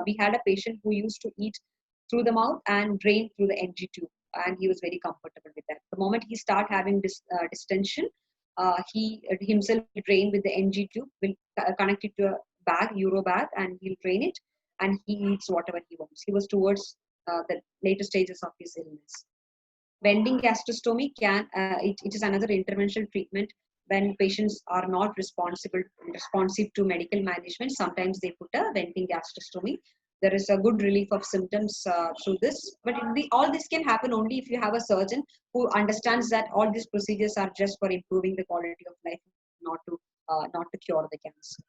We had a patient who used to eat through the mouth and drain through the NG tube, and he was very comfortable with that. The moment he start having distension, he himself will drain with the NG tube, will connect it to a bag, Euro bag, and he'll drain it, and he eats whatever he wants. He was towards the later stages of his illness. Vending gastrostomy it is another interventional treatment when patients are not responsive to medical management. Sometimes they put a vending gastrostomy. There is a good relief of symptoms through this, but all this can happen only if you have a surgeon who understands that all these procedures are just for improving the quality of life, not to cure the cancer.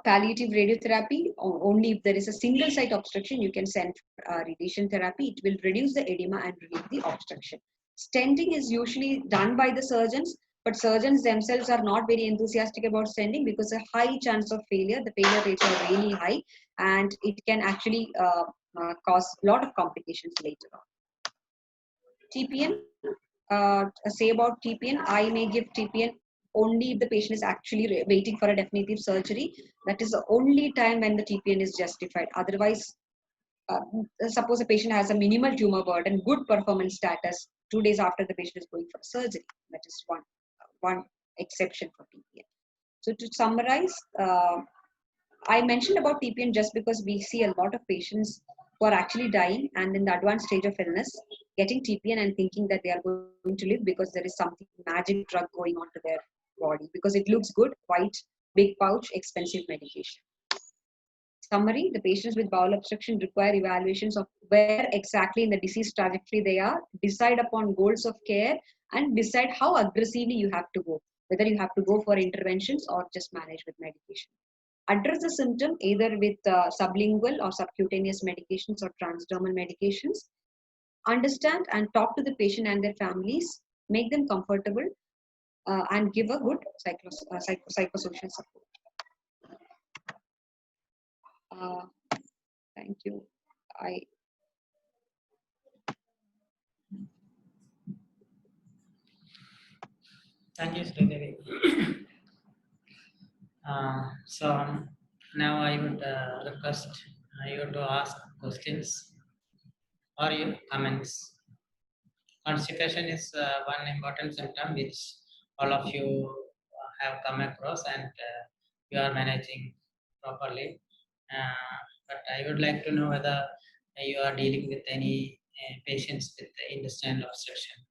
Palliative radiotherapy, only if there is a single site obstruction, you can send radiation therapy. It will reduce the edema and relieve the obstruction. Stenting is usually done by the surgeons, but surgeons themselves are not very enthusiastic about stenting because a high chance of failure. The failure rates are really high, and it can actually cause a lot of complications later on. TPN, say about TPN, I may give TPN only if the patient is actually waiting for a definitive surgery. That is the only time when the TPN is justified. Otherwise, suppose a patient has a minimal tumor burden, good performance status, 2 days after the patient is going for surgery. That is one exception for TPN. So to summarize, I mentioned about TPN just because we see a lot of patients who are actually dying and in the advanced stage of illness, getting TPN and thinking that they are going to live because there is something magic drug going on to their body because it looks good, white, big pouch, expensive medication. Summary, the patients with bowel obstruction require evaluations of where exactly in the disease trajectory they are, decide upon goals of care, and decide how aggressively you have to go, whether you have to go for interventions or just manage with medication. Address the symptom either with sublingual or subcutaneous medications or transdermal medications. Understand and talk to the patient and their families, make them comfortable, and give a good psychosocial support. Thank you. Thank you, Sridevi. So now I would request you to ask questions or your comments. Constipation is one important symptom which all of you have come across and you are managing properly. But I would like to know whether you are dealing with any patients with intestinal obstruction.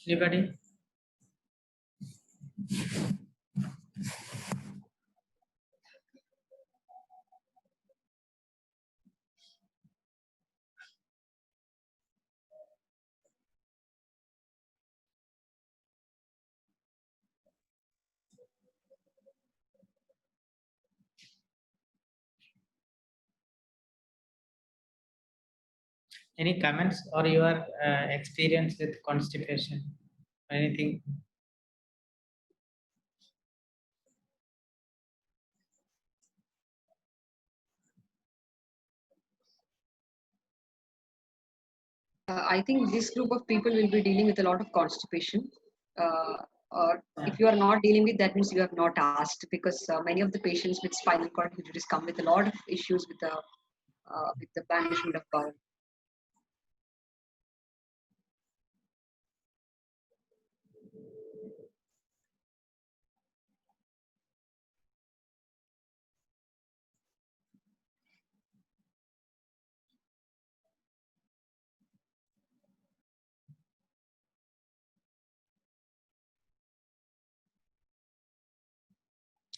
Anybody? Any comments or your experience with constipation? Anything? I think this group of people will be dealing with a lot of constipation. Or if you are not dealing with that, means you have not asked because many of the patients with spinal cord injuries come with a lot of issues with the management of bowel.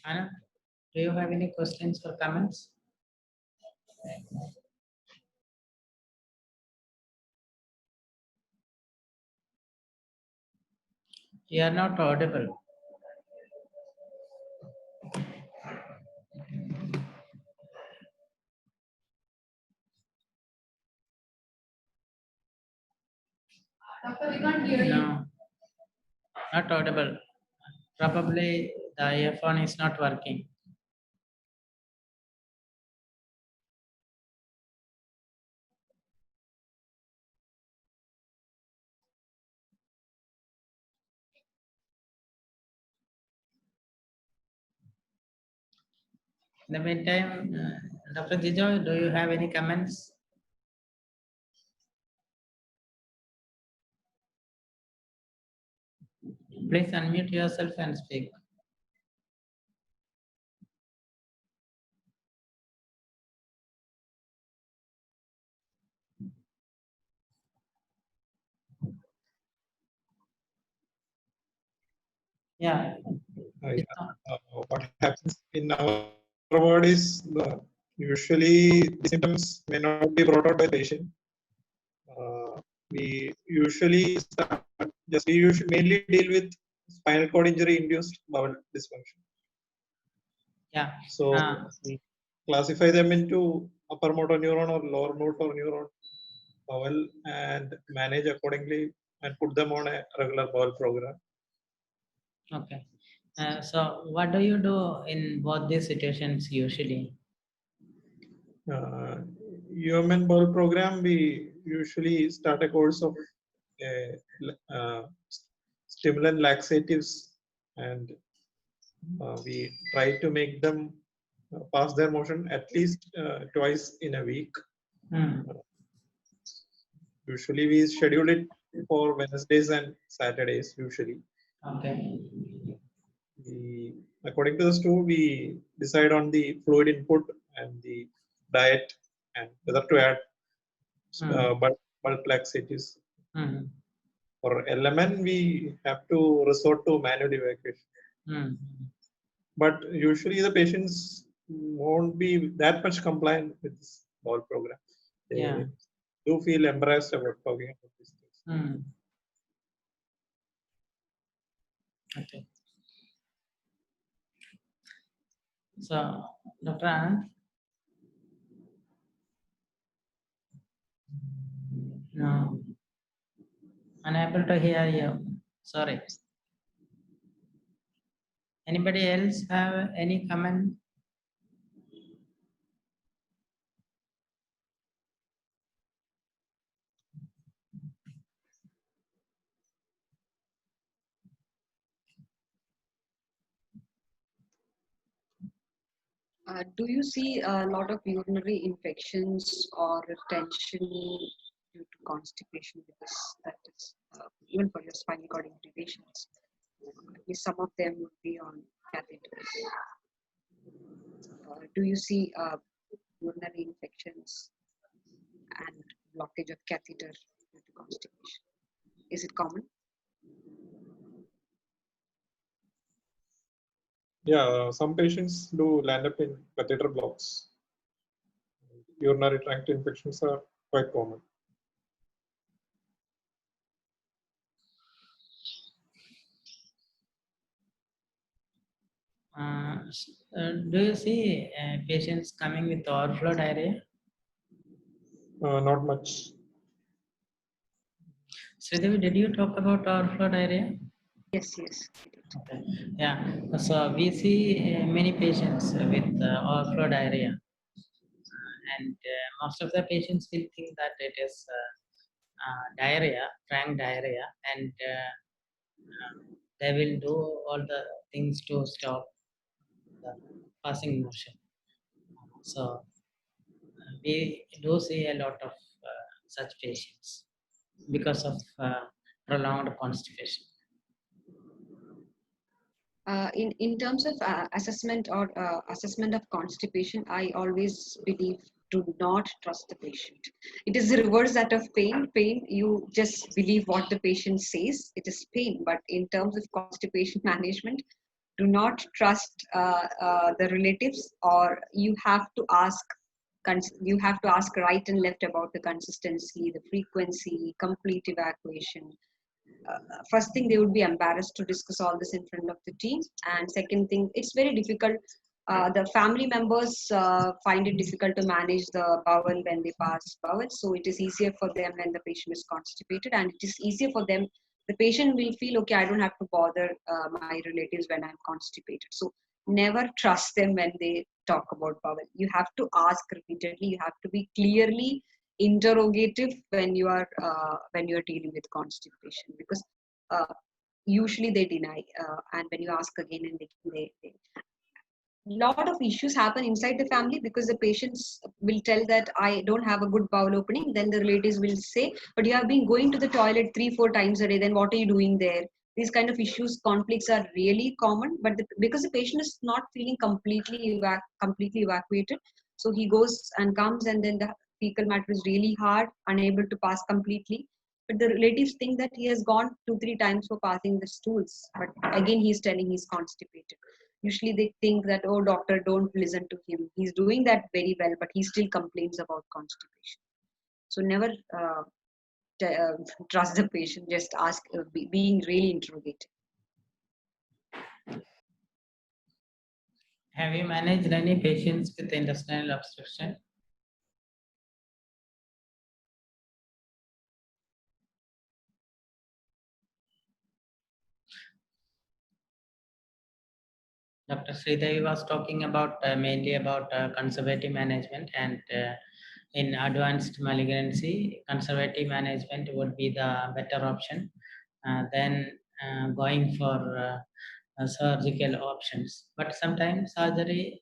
Anna, do you have any questions or comments? You are not audible. Doctor, we can't hear you. No, not audible. Probably the earphone is not working. In the meantime, Dr. Jijo, do you have any comments? Please unmute yourself and speak. Yeah. Yeah. It's not- What happens in our ward is usually the symptoms may not be brought out by the patient. We usually start, we usually mainly deal with spinal cord injury induced bowel dysfunction. Yeah. So we classify them into upper motor neuron or lower motor neuron bowel and manage accordingly and put them on a regular bowel program. Okay. So what do you do in both these situations usually? UMN bowel program, we usually start a course of stimulant laxatives and we try to make them pass their motion at least twice in a week. Hmm. Usually we schedule it for Wednesdays and Saturdays usually. Okay. We, according to the stool, we decide on the fluid input and the diet and whether to add bulk laxatives. Hmm. For LMN, we have to resort to manual evacuation. Hmm. But usually the patients won't be that much compliant with this bowel program. They Yeah. do feel embarrassed about talking about these things. Hmm. Okay. So, Dr. Anand? No. Unable to hear you. Sorry. Anybody else have any comment? Do you see a lot of urinary infections or retention due to constipation? Because that is even for your spinal cord injury patients. At least some of them would be on catheters. Do you see urinary infections and blockage of catheter due to constipation? Is it common? Yeah, some patients do land up in catheter blocks. Urinary tract infections are quite common. Do you see patients coming with overflow diarrhea? Not much. Sridevi, did you talk about overflow diarrhea? Yes, yes. Okay. Yeah. So we see many patients with overflow diarrhea, and most of the patients will think that it is diarrhea, frank diarrhea, and they will do all the things to stop the passing motion. So we do see a lot of such patients because of prolonged constipation. In terms of assessment or assessment of constipation, I always believe do not trust the patient. It is the reverse that of pain. Pain, you just believe what the patient says. It is pain, but in terms of constipation management, do not trust the relatives, or you have to ask. You have to ask right and left about the consistency, the frequency, complete evacuation. first thing, they would be embarrassed to discuss all this in front of the team. And second thing, it's very difficult. The family members find it difficult to manage the bowel when they pass bowel. So it is easier for them when the patient is constipated, and it is easier for them. The patient will feel, okay, I don't have to bother my relatives when I'm constipated. So never trust them when they talk about bowel. You have to ask repeatedly. You have to be clearly interrogative when you are dealing with constipation, because usually they deny, and when you ask again and again, they lot of issues happen inside the family, because the patients will tell that I don't have a good bowel opening. Then the relatives will say, but you have been going to the toilet 3-4 times a day, then what are you doing there? These kind of issues, conflicts are really common, but because the patient is not feeling completely evacuated, so he goes and comes, and then the fecal matter is really hard, unable to pass completely. But the relatives think that he has gone 2-3 times for passing the stools, but again he's telling he's constipated. Usually they think that, oh, doctor, don't listen to him. He's doing that very well, but he still complains about constipation. So never trust the patient. Just ask, being really interrogative. Have you managed any patients with intestinal obstruction? Dr. Sridevi was talking about mainly about conservative management, and in advanced malignancy, conservative management would be the better option than going for surgical options. But sometimes surgery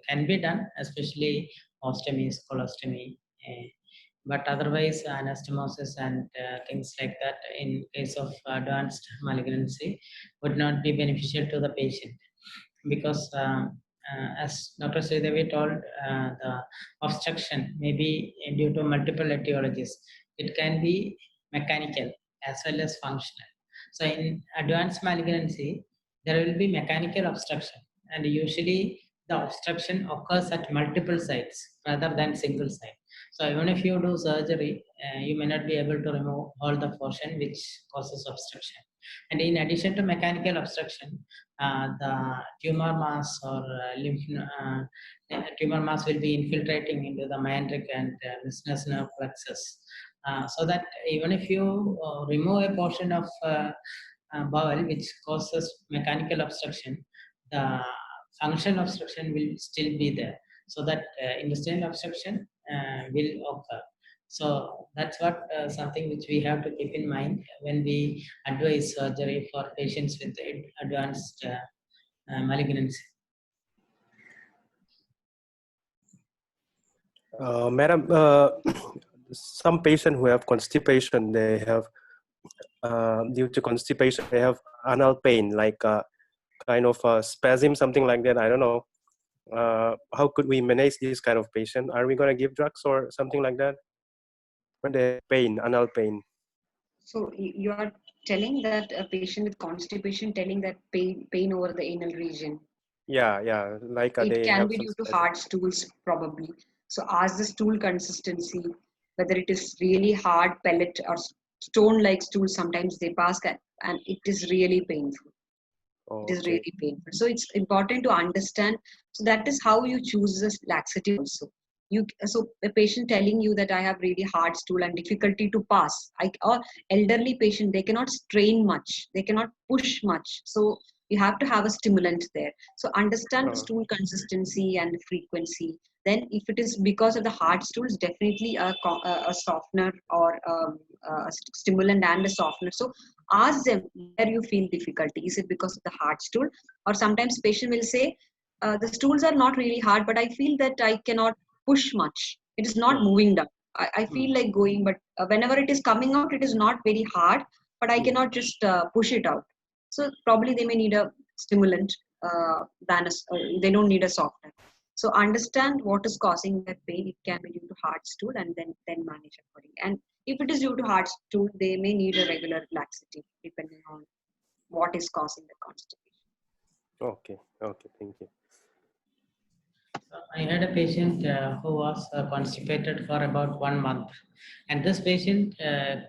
can be done, especially ostomies, colostomy. But otherwise, anastomosis and things like that in case of advanced malignancy would not be beneficial to the patient, because as Dr. Sridevi told, the obstruction may be due to multiple etiologies. It can be mechanical as well as functional. So in advanced malignancy, there will be mechanical obstruction, and usually the obstruction occurs at multiple sites rather than single site. So even if you do surgery, you may not be able to remove all the portion which causes obstruction. And in addition to mechanical obstruction, the tumor mass or tumor mass will be infiltrating into the meandric and venous nerve plexus. So that even if you remove a portion of bowel which causes mechanical obstruction, the function obstruction will still be there. So that intestinal obstruction will occur. So that's what something which we have to keep in mind when we advise surgery for patients with advanced malignancy. Madam, some patients who have constipation, they have due to constipation, they have anal pain, like kind of spasm, something like that. I don't know. How could we manage this kind of patient? Are we going to give drugs or something like that? When they have pain, anal pain. So you are telling that a patient with constipation telling that pain over the anal region. Yeah, like It they can have be some due to spasm. hard stools probably. So ask the stool consistency, whether it is really hard pellet or stone-like stool. Sometimes they pass and it is really painful. It is Okay. really painful. So it's important to understand. So that is how you choose this laxative also. So a patient telling you that I have really hard stool and difficulty to pass, or elderly patient, they cannot strain much, they cannot push much. So you have to have a stimulant there. So understand the stool consistency and frequency. Then if it is because of the hard stools, definitely a softener or a stimulant and a softener. So ask them where you feel difficulty. Is it because of the hard stool? Or sometimes patient will say, the stools are not really hard, but I feel that I cannot push much. It is not moving down. I feel like going, but whenever it is coming out, it is not very hard, but I cannot just push it out. So probably they may need a stimulant they don't need a softener. So understand what is causing that pain. It can be due to hard stool, and then manage accordingly. And if it is due to hard stool, they may need a regular laxative depending on what is causing the constipation. Okay, thank you. I had a patient who was constipated for about 1 month, and this patient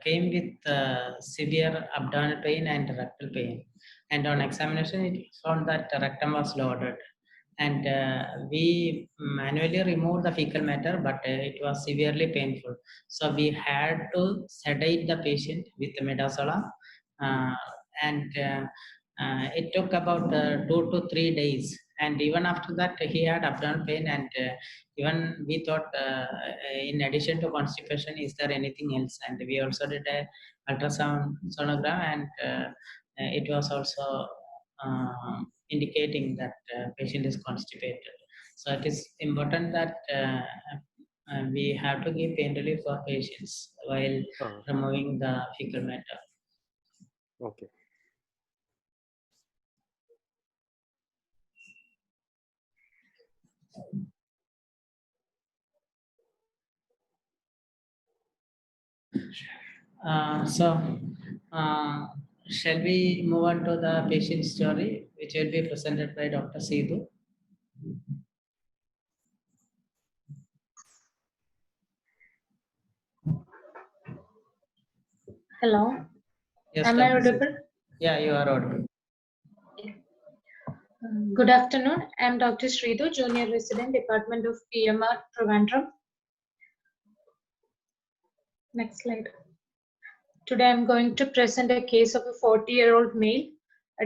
came with severe abdominal pain and rectal pain. And on examination, it found that the rectum was loaded, and we manually removed the fecal matter, but it was severely painful. So we had to sedate the patient with midazolam, uh, and it took about 2 to 3 days. And even after that, he had abdominal pain, and even we thought, in addition to constipation, is there anything else? And we also did a ultrasound sonogram, and it was also indicating that patient is constipated. So it is important that we have to give pain relief for patients while Uh, removing the fecal matter. okay. So, shall we move on to the patient story, which will be presented by Dr. Sidhu? Hello, Yes, am I Dr. Sidhu. audible? Yeah, you are audible. Good afternoon. I am Dr. Sridhu, Junior Resident, Department of PMR, Trivandrum. Next slide. Today I am going to present a case of a 40-year-old male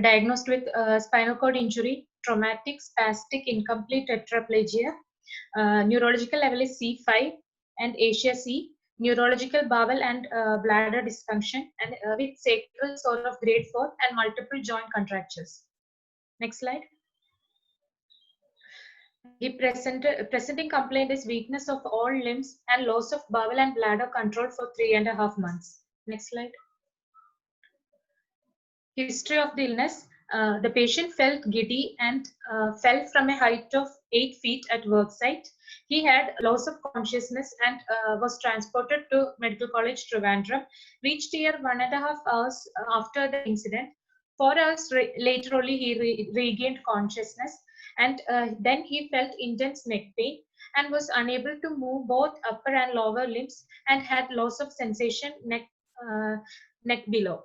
diagnosed with spinal cord injury, traumatic, spastic, incomplete tetraplegia. Neurological level is C5 and Asia C. Neurological bowel and bladder dysfunction, and with sacral sore of grade 4 and multiple joint contractures. Next slide. He presenting complaint is weakness of all limbs and loss of bowel and bladder control for 3.5 months. Next slide. History of the illness. The patient felt giddy and fell from a height of 8 feet at work site. He had loss of consciousness and was transported to Medical College Trivandrum. Reached here 1.5 hours after the incident. 4 hours later only he regained consciousness, and then he felt intense neck pain and was unable to move both upper and lower limbs and had loss of sensation neck below.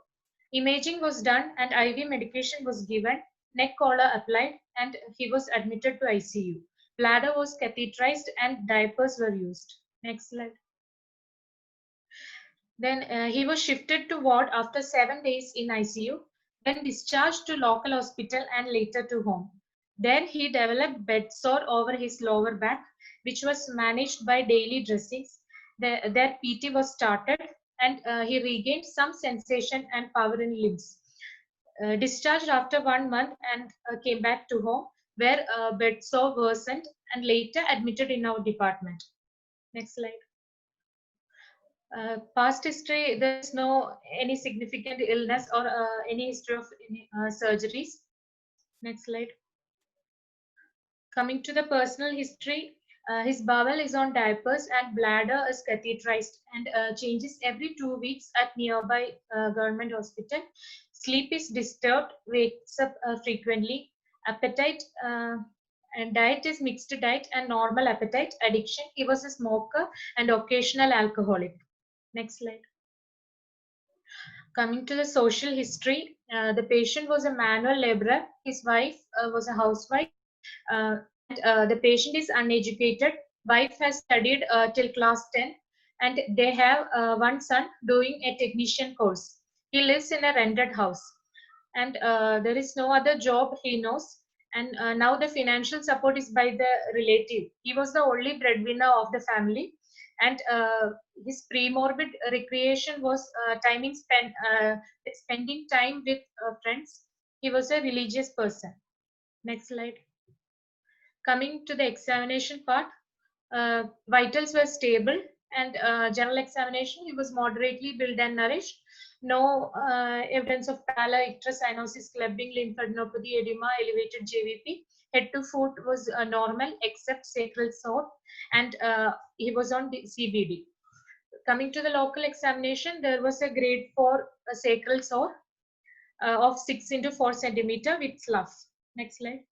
Imaging was done and IV medication was given, neck collar applied, and he was admitted to ICU. Bladder was catheterized and diapers were used. Next slide. Then he was shifted to ward after 7 days in ICU, then discharged to local hospital and later to home. There he developed bed sore over his lower back, which was managed by daily dressings. Their PT was started, and he regained some sensation and power in limbs. Discharged after 1 month and came back to home, where bed sore worsened and later admitted in our department. Next slide. Past history, there is no any significant illness or any history of any, surgeries. Next slide. Coming to the personal history, his bowel is on diapers and bladder is catheterized and changes every 2 weeks at nearby government hospital. Sleep is disturbed, wakes up frequently. Appetite and diet is mixed diet and normal appetite. Addiction, he was a smoker and occasional alcoholic. Next slide. Coming to the social history, the patient was a manual laborer. His wife was a housewife. The patient is uneducated. Wife has studied till class 10, and they have one son doing a technician course. He lives in a rented house, and there is no other job he knows. And now the financial support is by the relative. He was the only breadwinner of the family, and his pre-morbid recreation was spending time with friends. He was a religious person. Next slide. Coming to the examination part, vitals were stable, and general examination, he was moderately built and nourished. No evidence of pallor, icterus, cyanosis, clubbing, lymphadenopathy, edema, elevated JVP. Head to foot was normal except sacral sore, and he was on CBD. Coming to the local examination, there was a grade 4 sacral sore of 6 into 4 centimeter with slough. Next slide.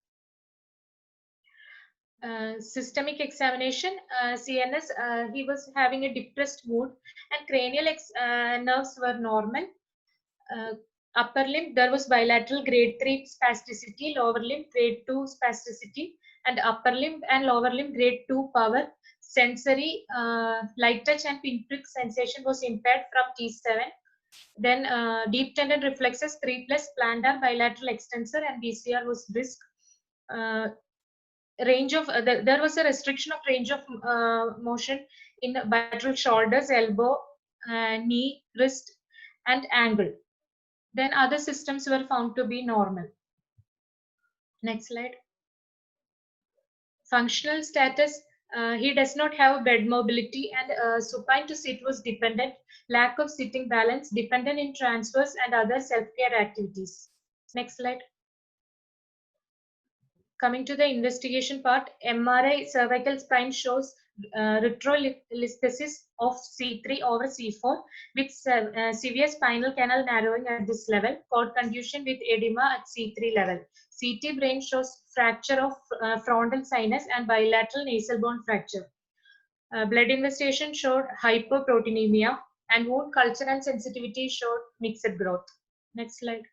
Systemic examination, CNS, he was having a depressed mood, and cranial nerves were normal. Upper limb, there was bilateral grade 3 spasticity, lower limb grade 2 spasticity, and upper limb and lower limb grade 2 power. Sensory, light touch and pinprick sensation was impaired from T7. Then deep tendon reflexes 3+ plantar bilateral extensor and BCR was brisk. Range of there was a restriction of range of motion in bilateral shoulders, elbow, knee, wrist, and ankle. Then other systems were found to be normal. Next slide. Functional status, he does not have bed mobility, and supine to sit was dependent, lack of sitting balance, dependent in transfers and other self-care activities. Next slide. Coming to the investigation part, MRI cervical spine shows retrolisthesis of C3 over C4 with severe spinal canal narrowing at this level, cord contusion with edema at C3 level. CT brain shows fracture of frontal sinus and bilateral nasal bone fracture. Blood investigation showed hypoproteinemia, and wound culture and sensitivity showed mixed growth. Next slide.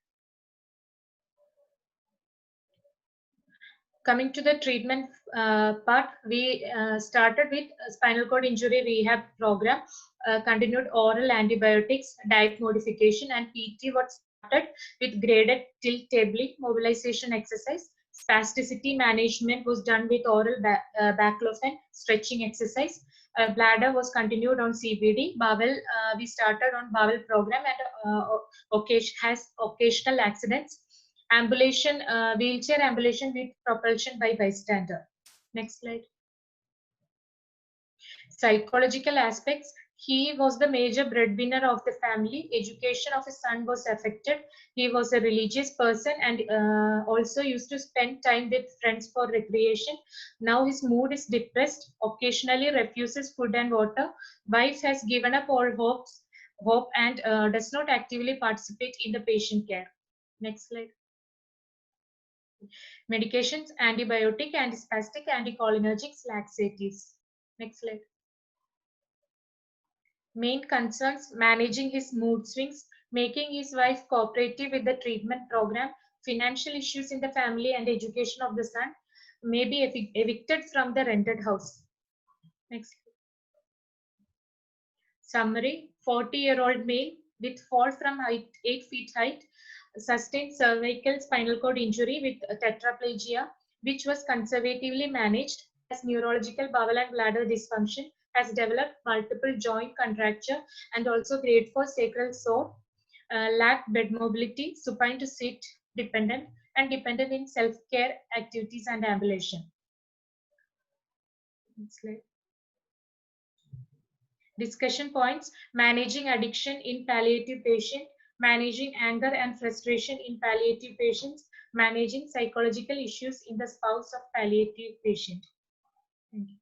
Coming to the treatment part, we started with spinal cord injury rehab program, continued oral antibiotics, diet modification, and PT was started with graded tilt tabling mobilization exercise. Spasticity management was done with oral baclofen stretching exercise. Bladder was continued on CBD. Bowel, we started on bowel program and has occasional accidents. Ambulation, wheelchair ambulation with propulsion by bystander. Next slide. Psychological aspects. He was the major breadwinner of the family. Education of his son was affected. He was a religious person and also used to spend time with friends for recreation. Now his mood is depressed, occasionally refuses food and water. Wife has given up all hope and does not actively participate in the patient care. Next slide. Medications, antibiotic, antispastic, anticholinergics, laxatives. Next slide. Main concerns: managing his mood swings, making his wife cooperative with the treatment program, financial issues in the family and education of the son, may be evicted from the rented house. Next. Summary: 40-year-old male with fall from 8 feet height, sustained cervical spinal cord injury with tetraplegia, which was conservatively managed, has neurological bowel and bladder dysfunction, has developed multiple joint contracture and also grade 4 sacral sore, lacked bed mobility, supine to sit, dependent, and dependent in self-care activities and ambulation. Next slide. Discussion points: managing addiction in palliative patient, managing anger and frustration in palliative patients, managing psychological issues in the spouse of palliative patient. Thank you.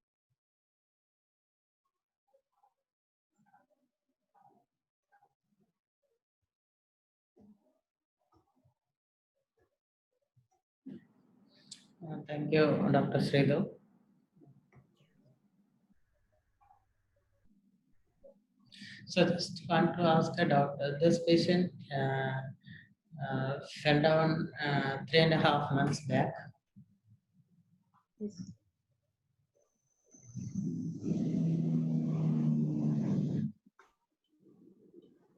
Thank you, Dr. Sridhu. So just want to ask the doctor, this patient fell down 3.5 months back. Yes.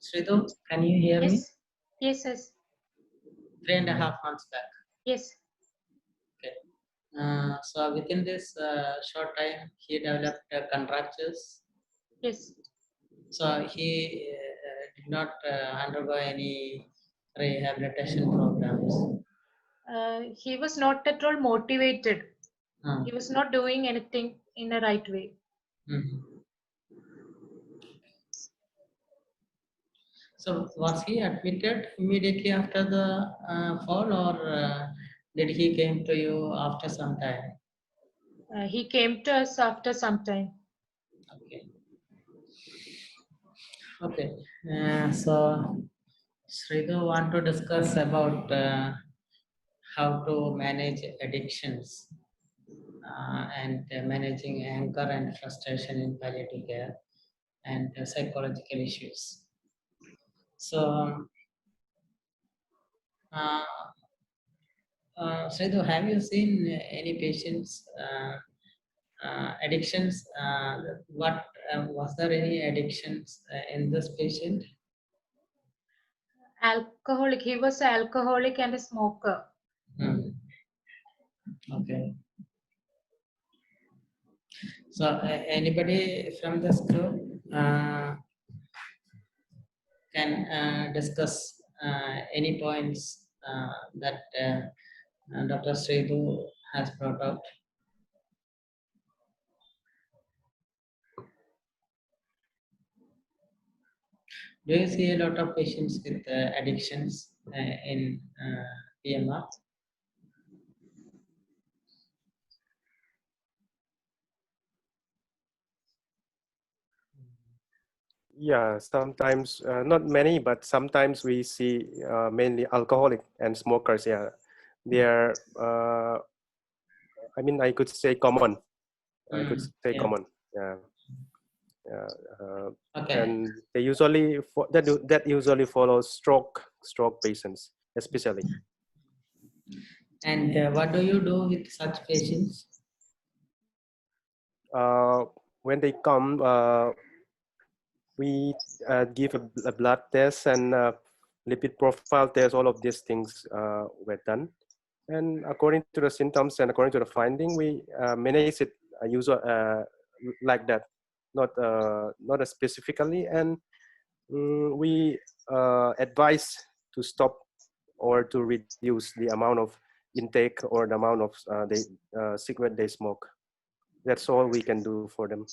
Sridhu, can you hear me? Yes. Yes. 3.5 months back. Yes. Okay. So within this short time, he developed contractures. Yes. So he did not undergo any rehabilitation programs. He was not at all motivated. He was not doing anything in the right way. So was he admitted immediately after the fall, or did he came to you after some time? He came to us after some time. Okay. Okay. So Sridhu want to discuss about how to manage addictions. and managing anger and frustration in palliative care, and psychological issues. So, Sridhu, have you seen any patients addictions? What was there any addictions in this patient? Alcoholic. He was an alcoholic and a smoker. Hmm. Okay. So, anybody from this group can discuss any points that Dr. Sridhu has brought out? Do you see a lot of patients with addictions in PMR? Yeah, sometimes not many, but sometimes we see mainly alcoholic and smokers. Yeah, they are. I mean, I could say common. I could say Yeah. common. Yeah. Yeah. Okay. And they usually that usually follows stroke patients, especially. And what do you do with such patients? When they come, we give a blood test and lipid profile test. All of these things were done, and according to the symptoms and according to the finding, we manage it like that, not specifically, and we advise to stop or to reduce the amount of intake or the amount of cigarette they smoke. That's all we can do for them.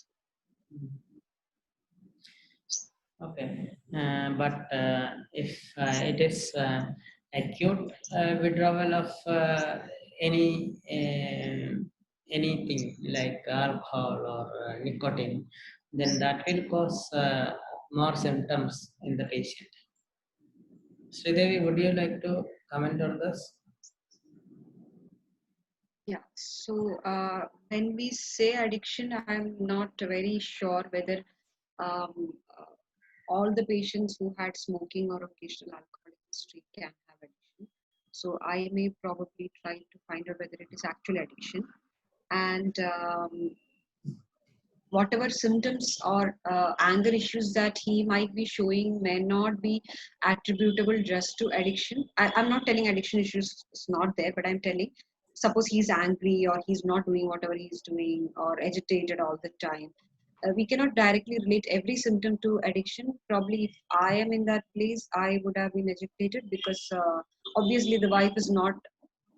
Okay, but if it is acute withdrawal of anything like alcohol or nicotine, then that will cause more symptoms in the patient. Sridevi, would you like to comment on this? Yeah, so when we say addiction, I'm not very sure whether um, uh, all the patients who had smoking or occasional alcoholic history can have addiction. So I may probably try to find out whether it is actual addiction, and whatever symptoms or anger issues that he might be showing may not be attributable just to addiction. I'm not telling addiction issues is not there, but I'm telling, suppose he's angry or he's not doing whatever he's doing or agitated all the time. We cannot directly relate every symptom to addiction. Probably if I am in that place, I would have been agitated because obviously the wife is not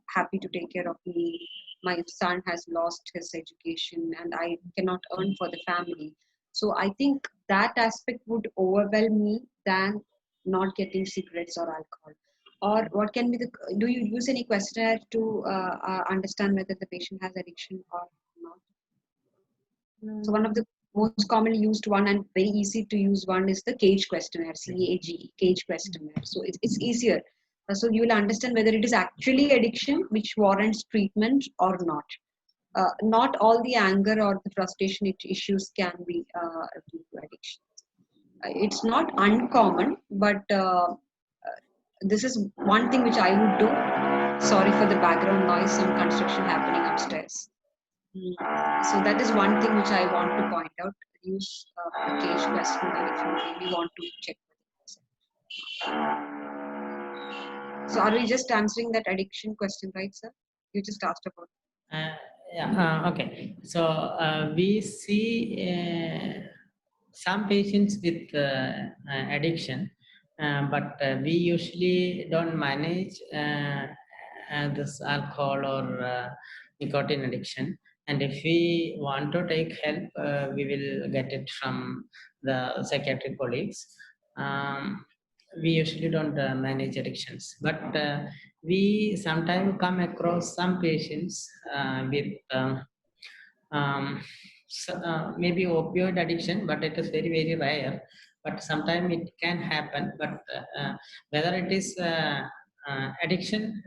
happy to take care of me. My son has lost his education and I cannot earn for the family. So I think that aspect would overwhelm me than not getting cigarettes or alcohol. Or what can be the, do you use any questionnaire to understand whether the patient has addiction or not? So one of the most commonly used one and very easy to use one is the CAGE questionnaire, CAGE, CAGE questionnaire. So it's easier. So you will understand whether it is actually addiction which warrants treatment or not. Not all the anger or the frustration issues can be due to addiction. It's not uncommon, but this is one thing which I would do. Sorry for the background noise, some construction happening upstairs. So that is one thing which I want to point out. Use a CAGE questionnaire if you really want to check. So are we just answering that addiction question, right, sir? You just asked about. Yeah, okay. So we see some patients with addiction, but we usually don't manage this alcohol or nicotine addiction. And if we want to take help, we will get it from the psychiatric colleagues. We usually don't manage addictions, but we sometimes come across some patients with maybe opioid addiction, but it is very, very rare. But sometimes it can happen. But whether it is addiction,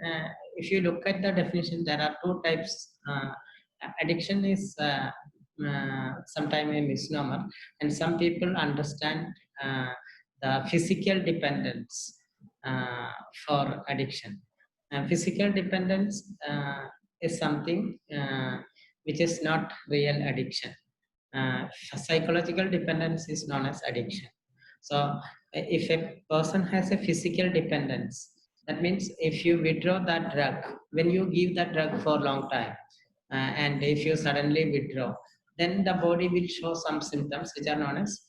if you look at the definition, there are two types addiction is sometimes a misnomer, and some people understand uh, the physical dependence uh, for addiction. Physical dependence is something which is not real addiction. Psychological dependence is known as addiction. So, if a person has a physical dependence, that means if you withdraw that drug, when you give that drug for a long time, and if you suddenly withdraw, then the body will show some symptoms which are known as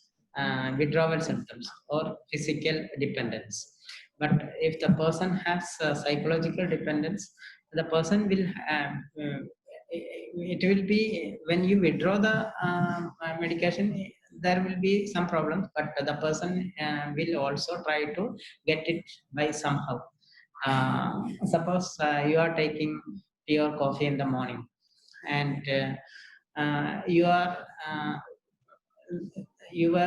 withdrawal symptoms or physical dependence. But if the person has psychological dependence, the person will have, it will be when you withdraw the medication, there will be some problems, but the person will also try to get it by somehow. Suppose you are taking tea or coffee in the morning, and you are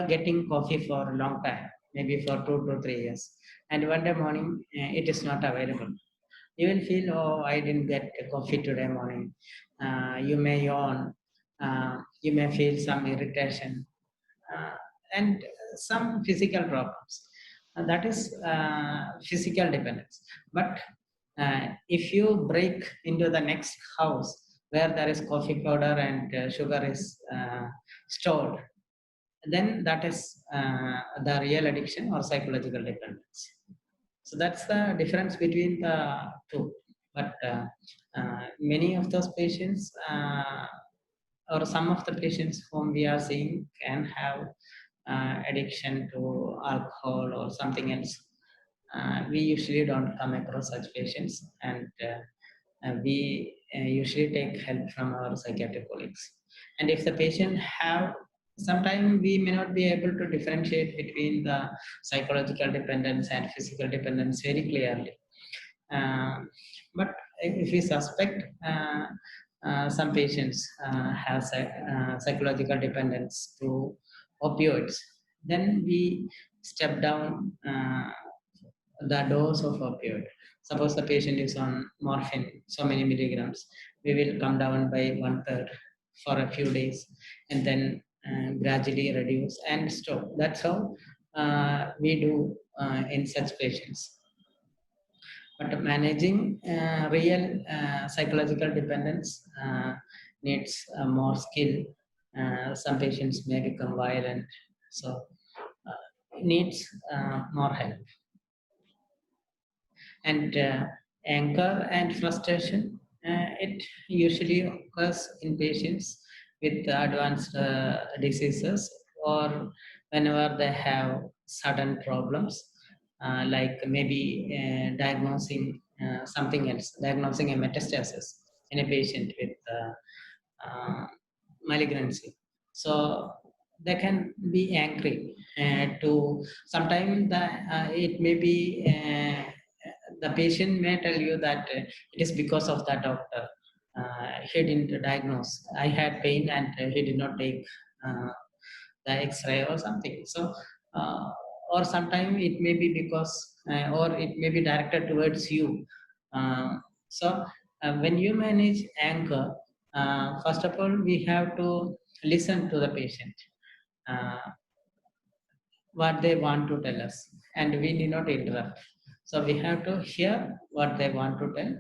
getting coffee for a long time, maybe for 2 to 3 years, and one day morning it is not available. You will feel, oh, I didn't get coffee today morning. You may yawn. You may feel some irritation uh, and some physical problems. That is physical dependence. But if you break into the next house where there is coffee powder and sugar is stored, then that is the real addiction or psychological dependence. So that's the difference between the two. But many of those patients, or some of the patients whom we are seeing, can have addiction to alcohol or something else. We usually don't come across such patients, and we usually take help from our psychiatric colleagues. And if the patient have, sometimes we may not be able to differentiate between the psychological dependence and physical dependence very clearly. But if we suspect some patients have psychological dependence to opioids, then we step down the dose of opioid. Suppose the patient is on morphine, so many milligrams, we will come down by 1/3 for a few days, and then gradually reduce and stop. That's how we do in such patients. But managing real psychological dependence needs more skill. Some patients may become violent, so needs more help. And anger and frustration, it usually occurs in patients with advanced diseases, or whenever they have sudden problems, like maybe diagnosing something else, diagnosing a metastasis in a patient with malignancy. So they can be angry to sometimes it may be the patient may tell you that it is because of that doctor. He didn't diagnose. I had pain and he did not take the X-ray or something. So, or sometimes it may be because, or it may be directed towards you. So, when you manage anger, first of all, we have to listen to the patient, uh, what they want to tell us, and we need not interrupt. So we have to hear what they want to tell,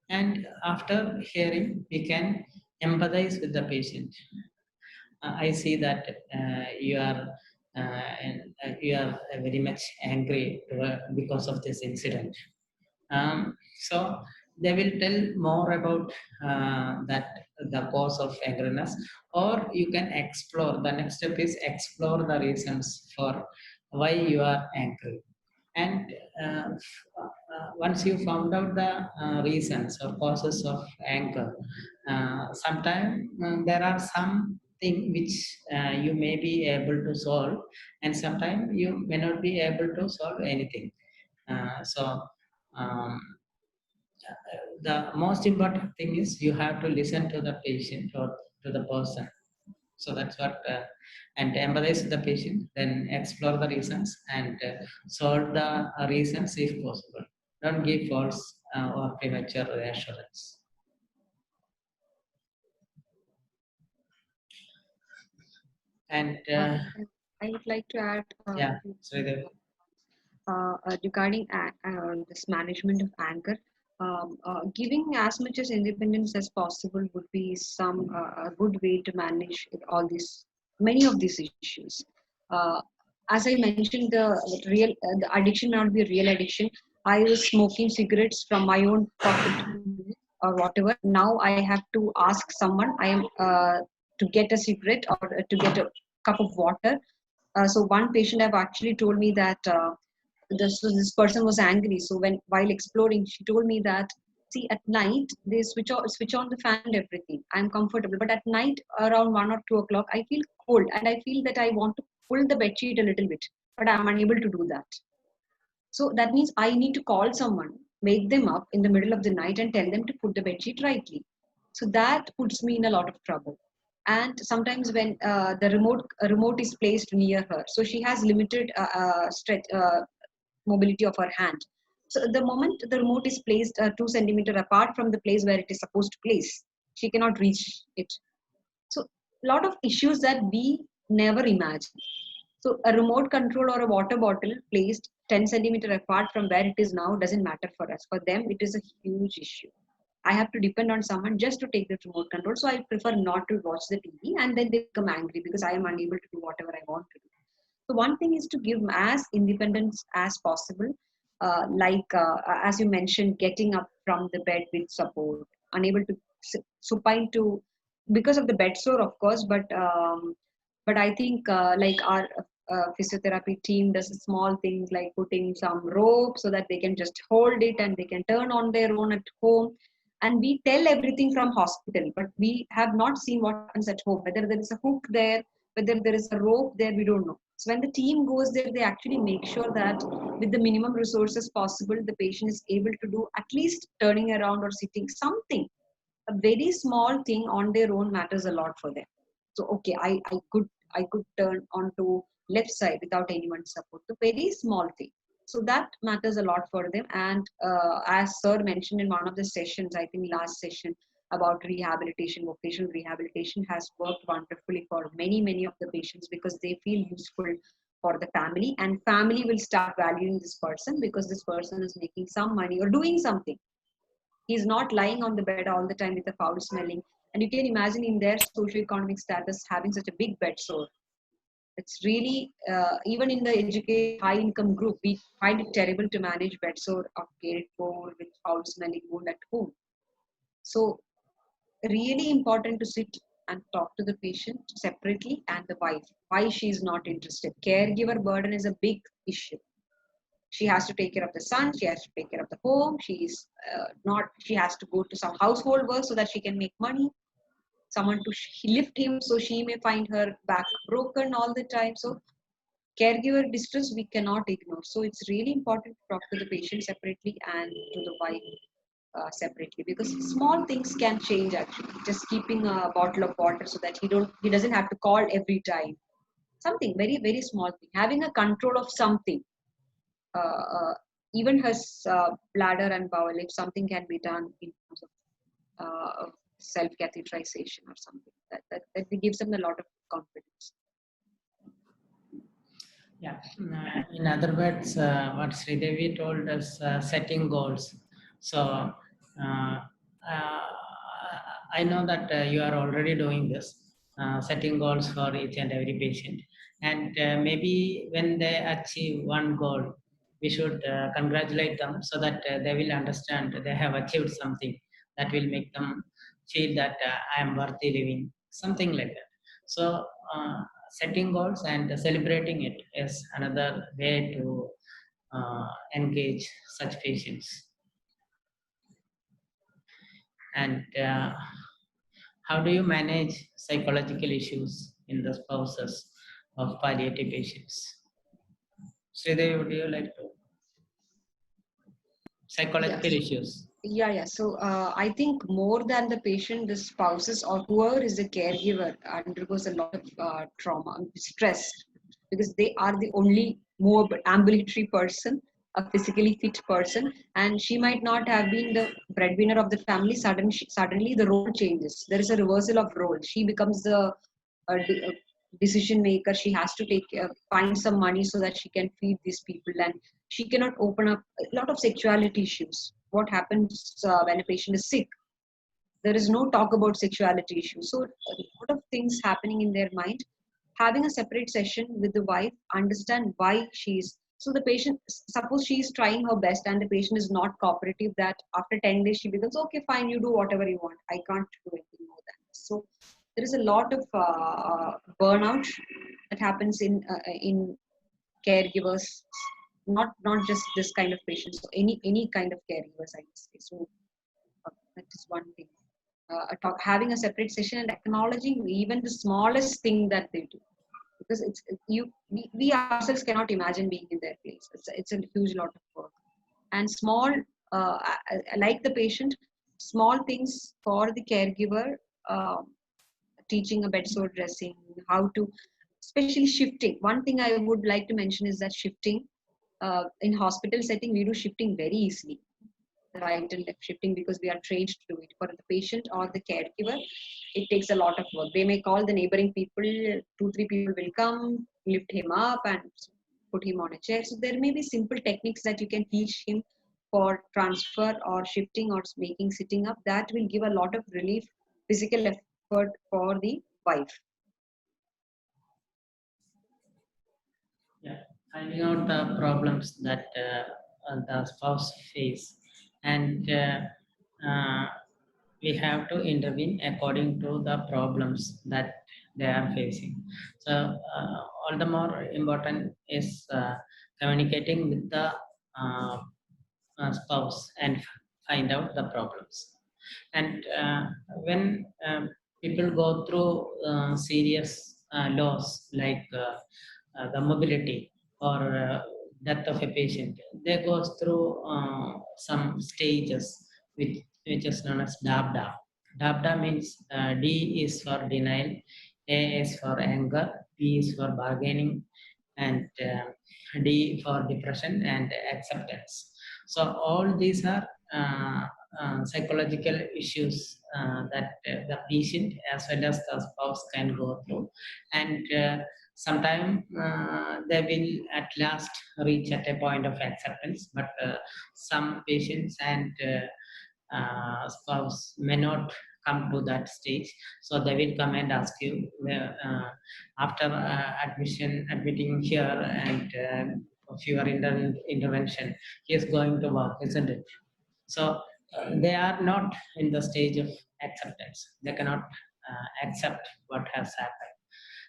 and after hearing, we can empathize with the patient. I see that you are very much angry because of this incident. So they will tell more about that, the cause of angriness, or you can explore. The next step is explore the reasons for why you are angry. And once you found out the reasons or causes of anger, sometimes there are something which you may be able to solve, and sometimes you may not be able to solve anything. So um, the most important thing is you have to listen to the patient or to the person. So that's what, and empathize with the patient, then explore the reasons and solve the reasons if possible. Don't give false or premature reassurance. And I would like to add yeah, Sridevi. regarding this management of anger. Giving as much as independence as possible would be some a good way to manage all these many of these issues. Uh, as I mentioned, the addiction may not be a real addiction. I was smoking cigarettes from my own pocket or whatever. Now I have to ask someone. I am to get a cigarette or to get a cup of water. So one patient have actually told me that. This person was angry. So when while exploring, she told me that see at night they switch on the fan and everything. I'm comfortable, but at night around 1 or 2 o'clock, I feel cold and I feel that I want to pull the bed sheet a little bit, but I'm unable to do that. So that means I need to call someone, wake them up in the middle of the night, and tell them to put the bed sheet rightly. So that puts me in a lot of trouble. And sometimes when the remote is placed near her, so she has limited stretch mobility of her hand. So the moment the remote is placed 2 centimeter apart from the place where it is supposed to place, she cannot reach it. So a lot of issues that we never imagined. So a remote control or a water bottle placed 10 centimeter apart from where it is now doesn't matter for us. For them, it is a huge issue. I have to depend on someone just to take the remote control. So I prefer not to watch the TV, and then they become angry because I am unable to do whatever I want to do. So one thing is to give as independence as possible, as you mentioned, getting up from the bed with support, unable to supine to because of the bed sore, of course, but I think like our physiotherapy team does small things like putting some rope so that they can just hold it and they can turn on their own at home. And we tell everything from hospital, but we have not seen what happens at home. Whether there is a hook there, whether there is a rope there, we don't know. So when the team goes there, they actually make sure that with the minimum resources possible, the patient is able to do at least turning around or sitting something. A very small thing on their own matters a lot for them. So okay, I could turn onto left side without anyone's support. A very small thing. So that matters a lot for them. And as Sir mentioned in one of the sessions, I think last session about rehabilitation, vocational rehabilitation has worked wonderfully for many of the patients because they feel useful for the family, and family will start valuing this person because this person is making some money or doing something. He's not lying on the bed all the time with a foul smelling. And you can imagine in their socioeconomic status having such a big bed sore. It's really, even in the educated high income group, we find it terrible to manage bed sore of cared for with foul smelling wound at home. So, really important to sit and talk to the patient separately and the wife. Why she is not interested. Caregiver burden is a big issue. She has to take care of the son, she has to take care of the home, she's not she has to go to some household work so that she can make money, someone to lift him, so she may find her back broken all the time. So caregiver distress we cannot ignore. So it's really important to talk to the patient separately and to the wife separately, because small things can change. Actually just keeping a bottle of water so that he doesn't have to call every time, something very small thing, having a control of something, uh, uh, even his bladder and bowel, if something can be done in terms of self catheterization or something, that gives them a lot of confidence. Yeah. In other words, what Sridevi told us, setting goals. So I know that you are already doing this, setting goals for each and every patient. And maybe when they achieve one goal, we should congratulate them so that they will understand they have achieved something that will make them feel that I am worthy living, something like that. So setting goals and celebrating it is another way to engage such patients. And how do you manage psychological issues in the spouses of palliative patients? Sridevi, would you like to? Psychological Yes. issues. Yeah. So I think more than the patient, the spouses or whoever is the caregiver undergoes a lot of trauma, stress, because they are the only more ambulatory person, a physically fit person, and she might not have been the breadwinner of the family. Suddenly the role changes. There is a reversal of role. She becomes the decision maker. She has to find some money so that she can feed these people, and she cannot open up. A lot of sexuality issues. What happens when a patient is sick? There is no talk about sexuality issues. So a lot of things happening in their mind. Having a separate session with the wife, understand why she's, so the patient, suppose she is trying her best and the patient is not cooperative, that after 10 days she becomes, okay, fine, you do whatever you want, I can't do anything more than this. So there is a lot of burnout that happens in caregivers, not just this kind of patients, so any kind of caregivers, I would say. So that is one thing. Having a separate session and acknowledging even the smallest thing that they do, because we ourselves cannot imagine being in their place. It's a huge lot of work, and small, like the patient, small things for the caregiver, teaching a bed sore dressing, how to, especially shifting. One thing I would like to mention is that shifting, in hospital setting we do shifting very easily, right and left shifting, because we are trained to do it. For the patient or the caregiver, it takes a lot of work. They may call the neighboring people, 2-3 people will come, lift him up and put him on a chair. So there may be simple techniques that you can teach him for transfer or shifting or making sitting up, that will give a lot of relief, physical effort for the wife. Yeah, finding out the problems that the spouse face, and we have to intervene according to the problems that they are facing. So all the more important is communicating with the spouse and find out the problems. And when people go through serious loss like the mobility or death of a patient, they go through some stages which is known as DABDA. DABDA means D is for denial, A is for anger, P is for bargaining, and D for depression and acceptance. So all these are psychological issues that the patient as well as the spouse can go through, and sometime they will at last reach at a point of acceptance, but some patients and spouse may not come to that stage, so they will come and ask you after admitting here and of your intervention, he is going to work, isn't it? So they are not in the stage of acceptance. They cannot accept what has happened.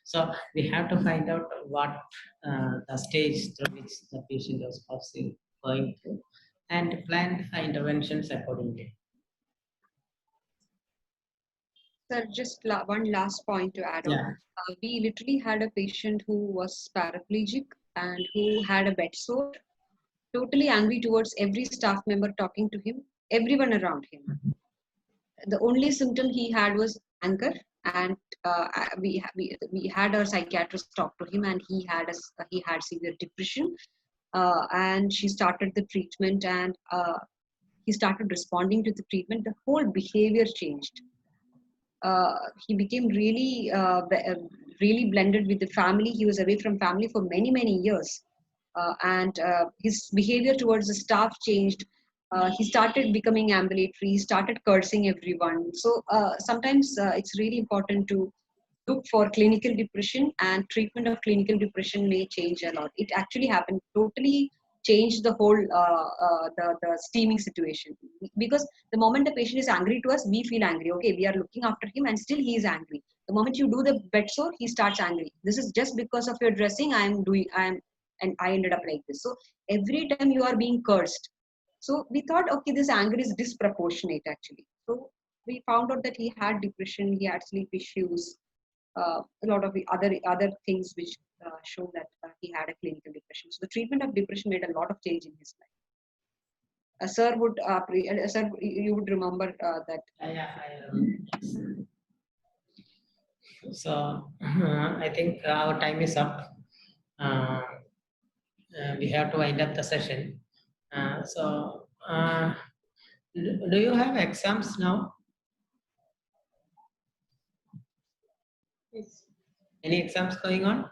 So we have to find out what the stage through which the patient is going through, and plan interventions accordingly. Sir, just one last point to add on. Yeah. We literally had a patient who was paraplegic and who had a bed sore, totally angry towards every staff member talking to him, everyone around him. The only symptom he had was anger, and we had our psychiatrist talk to him, and he had severe depression, and she started the treatment, and he started responding to the treatment. The whole behavior changed. He became really blended with the family. He was away from family for many years, and his behavior towards the staff changed. He started becoming ambulatory. He started cursing everyone. So sometimes it's really important to look for clinical depression, and treatment of clinical depression may change a lot. It actually happened, totally changed the whole the steaming situation, because the moment the patient is angry to us, we feel angry. Okay, we are looking after him and still he is angry. The moment you do the bed sore, he starts angry. This is just because of your dressing, and I ended up like this. So every time you are being cursed. So we thought, okay, this anger is disproportionate actually. So we found out that he had depression, he had sleep issues, a lot of the other things which show that he had a clinical depression. So the treatment of depression made a lot of change in his life. Sir, you would remember that. Yeah, so I think our time is up. We have to wind up the session. Do you have exams now? Yes. Any exams going on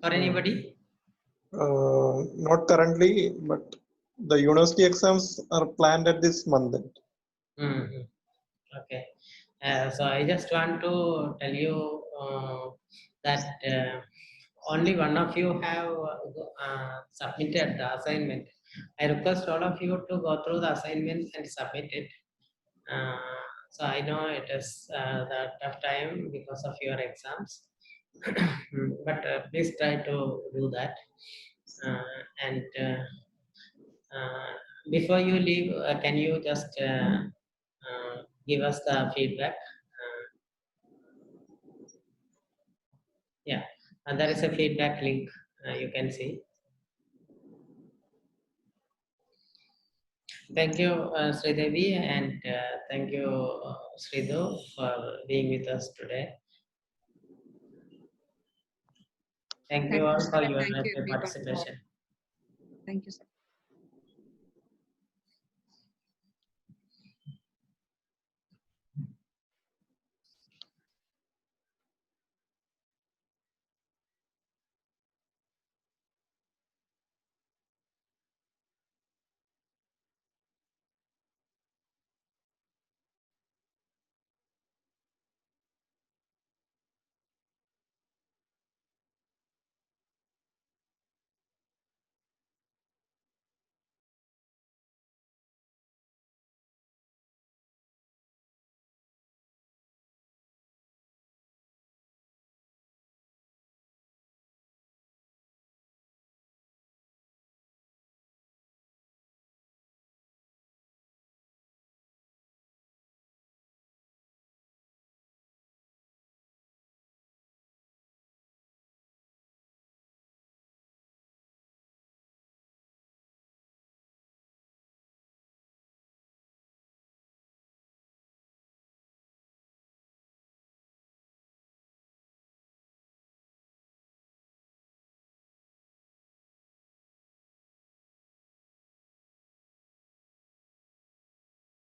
for anybody? Not currently, but the university exams are planned at this month. Mhm. Okay. So I just want to tell you that only one of you have submitted the assignment. I request all of you to go through the assignments and submit it. So I know it is the tough time because of your exams, but please try to do that. And before you leave, can you just give us the feedback? Yeah, and there is a feedback link you can see. Thank you, Sridevi, and thank you, Sridhu, for being with us today. Thank you all for your Thank you, everyone. participation. Thank you, sir.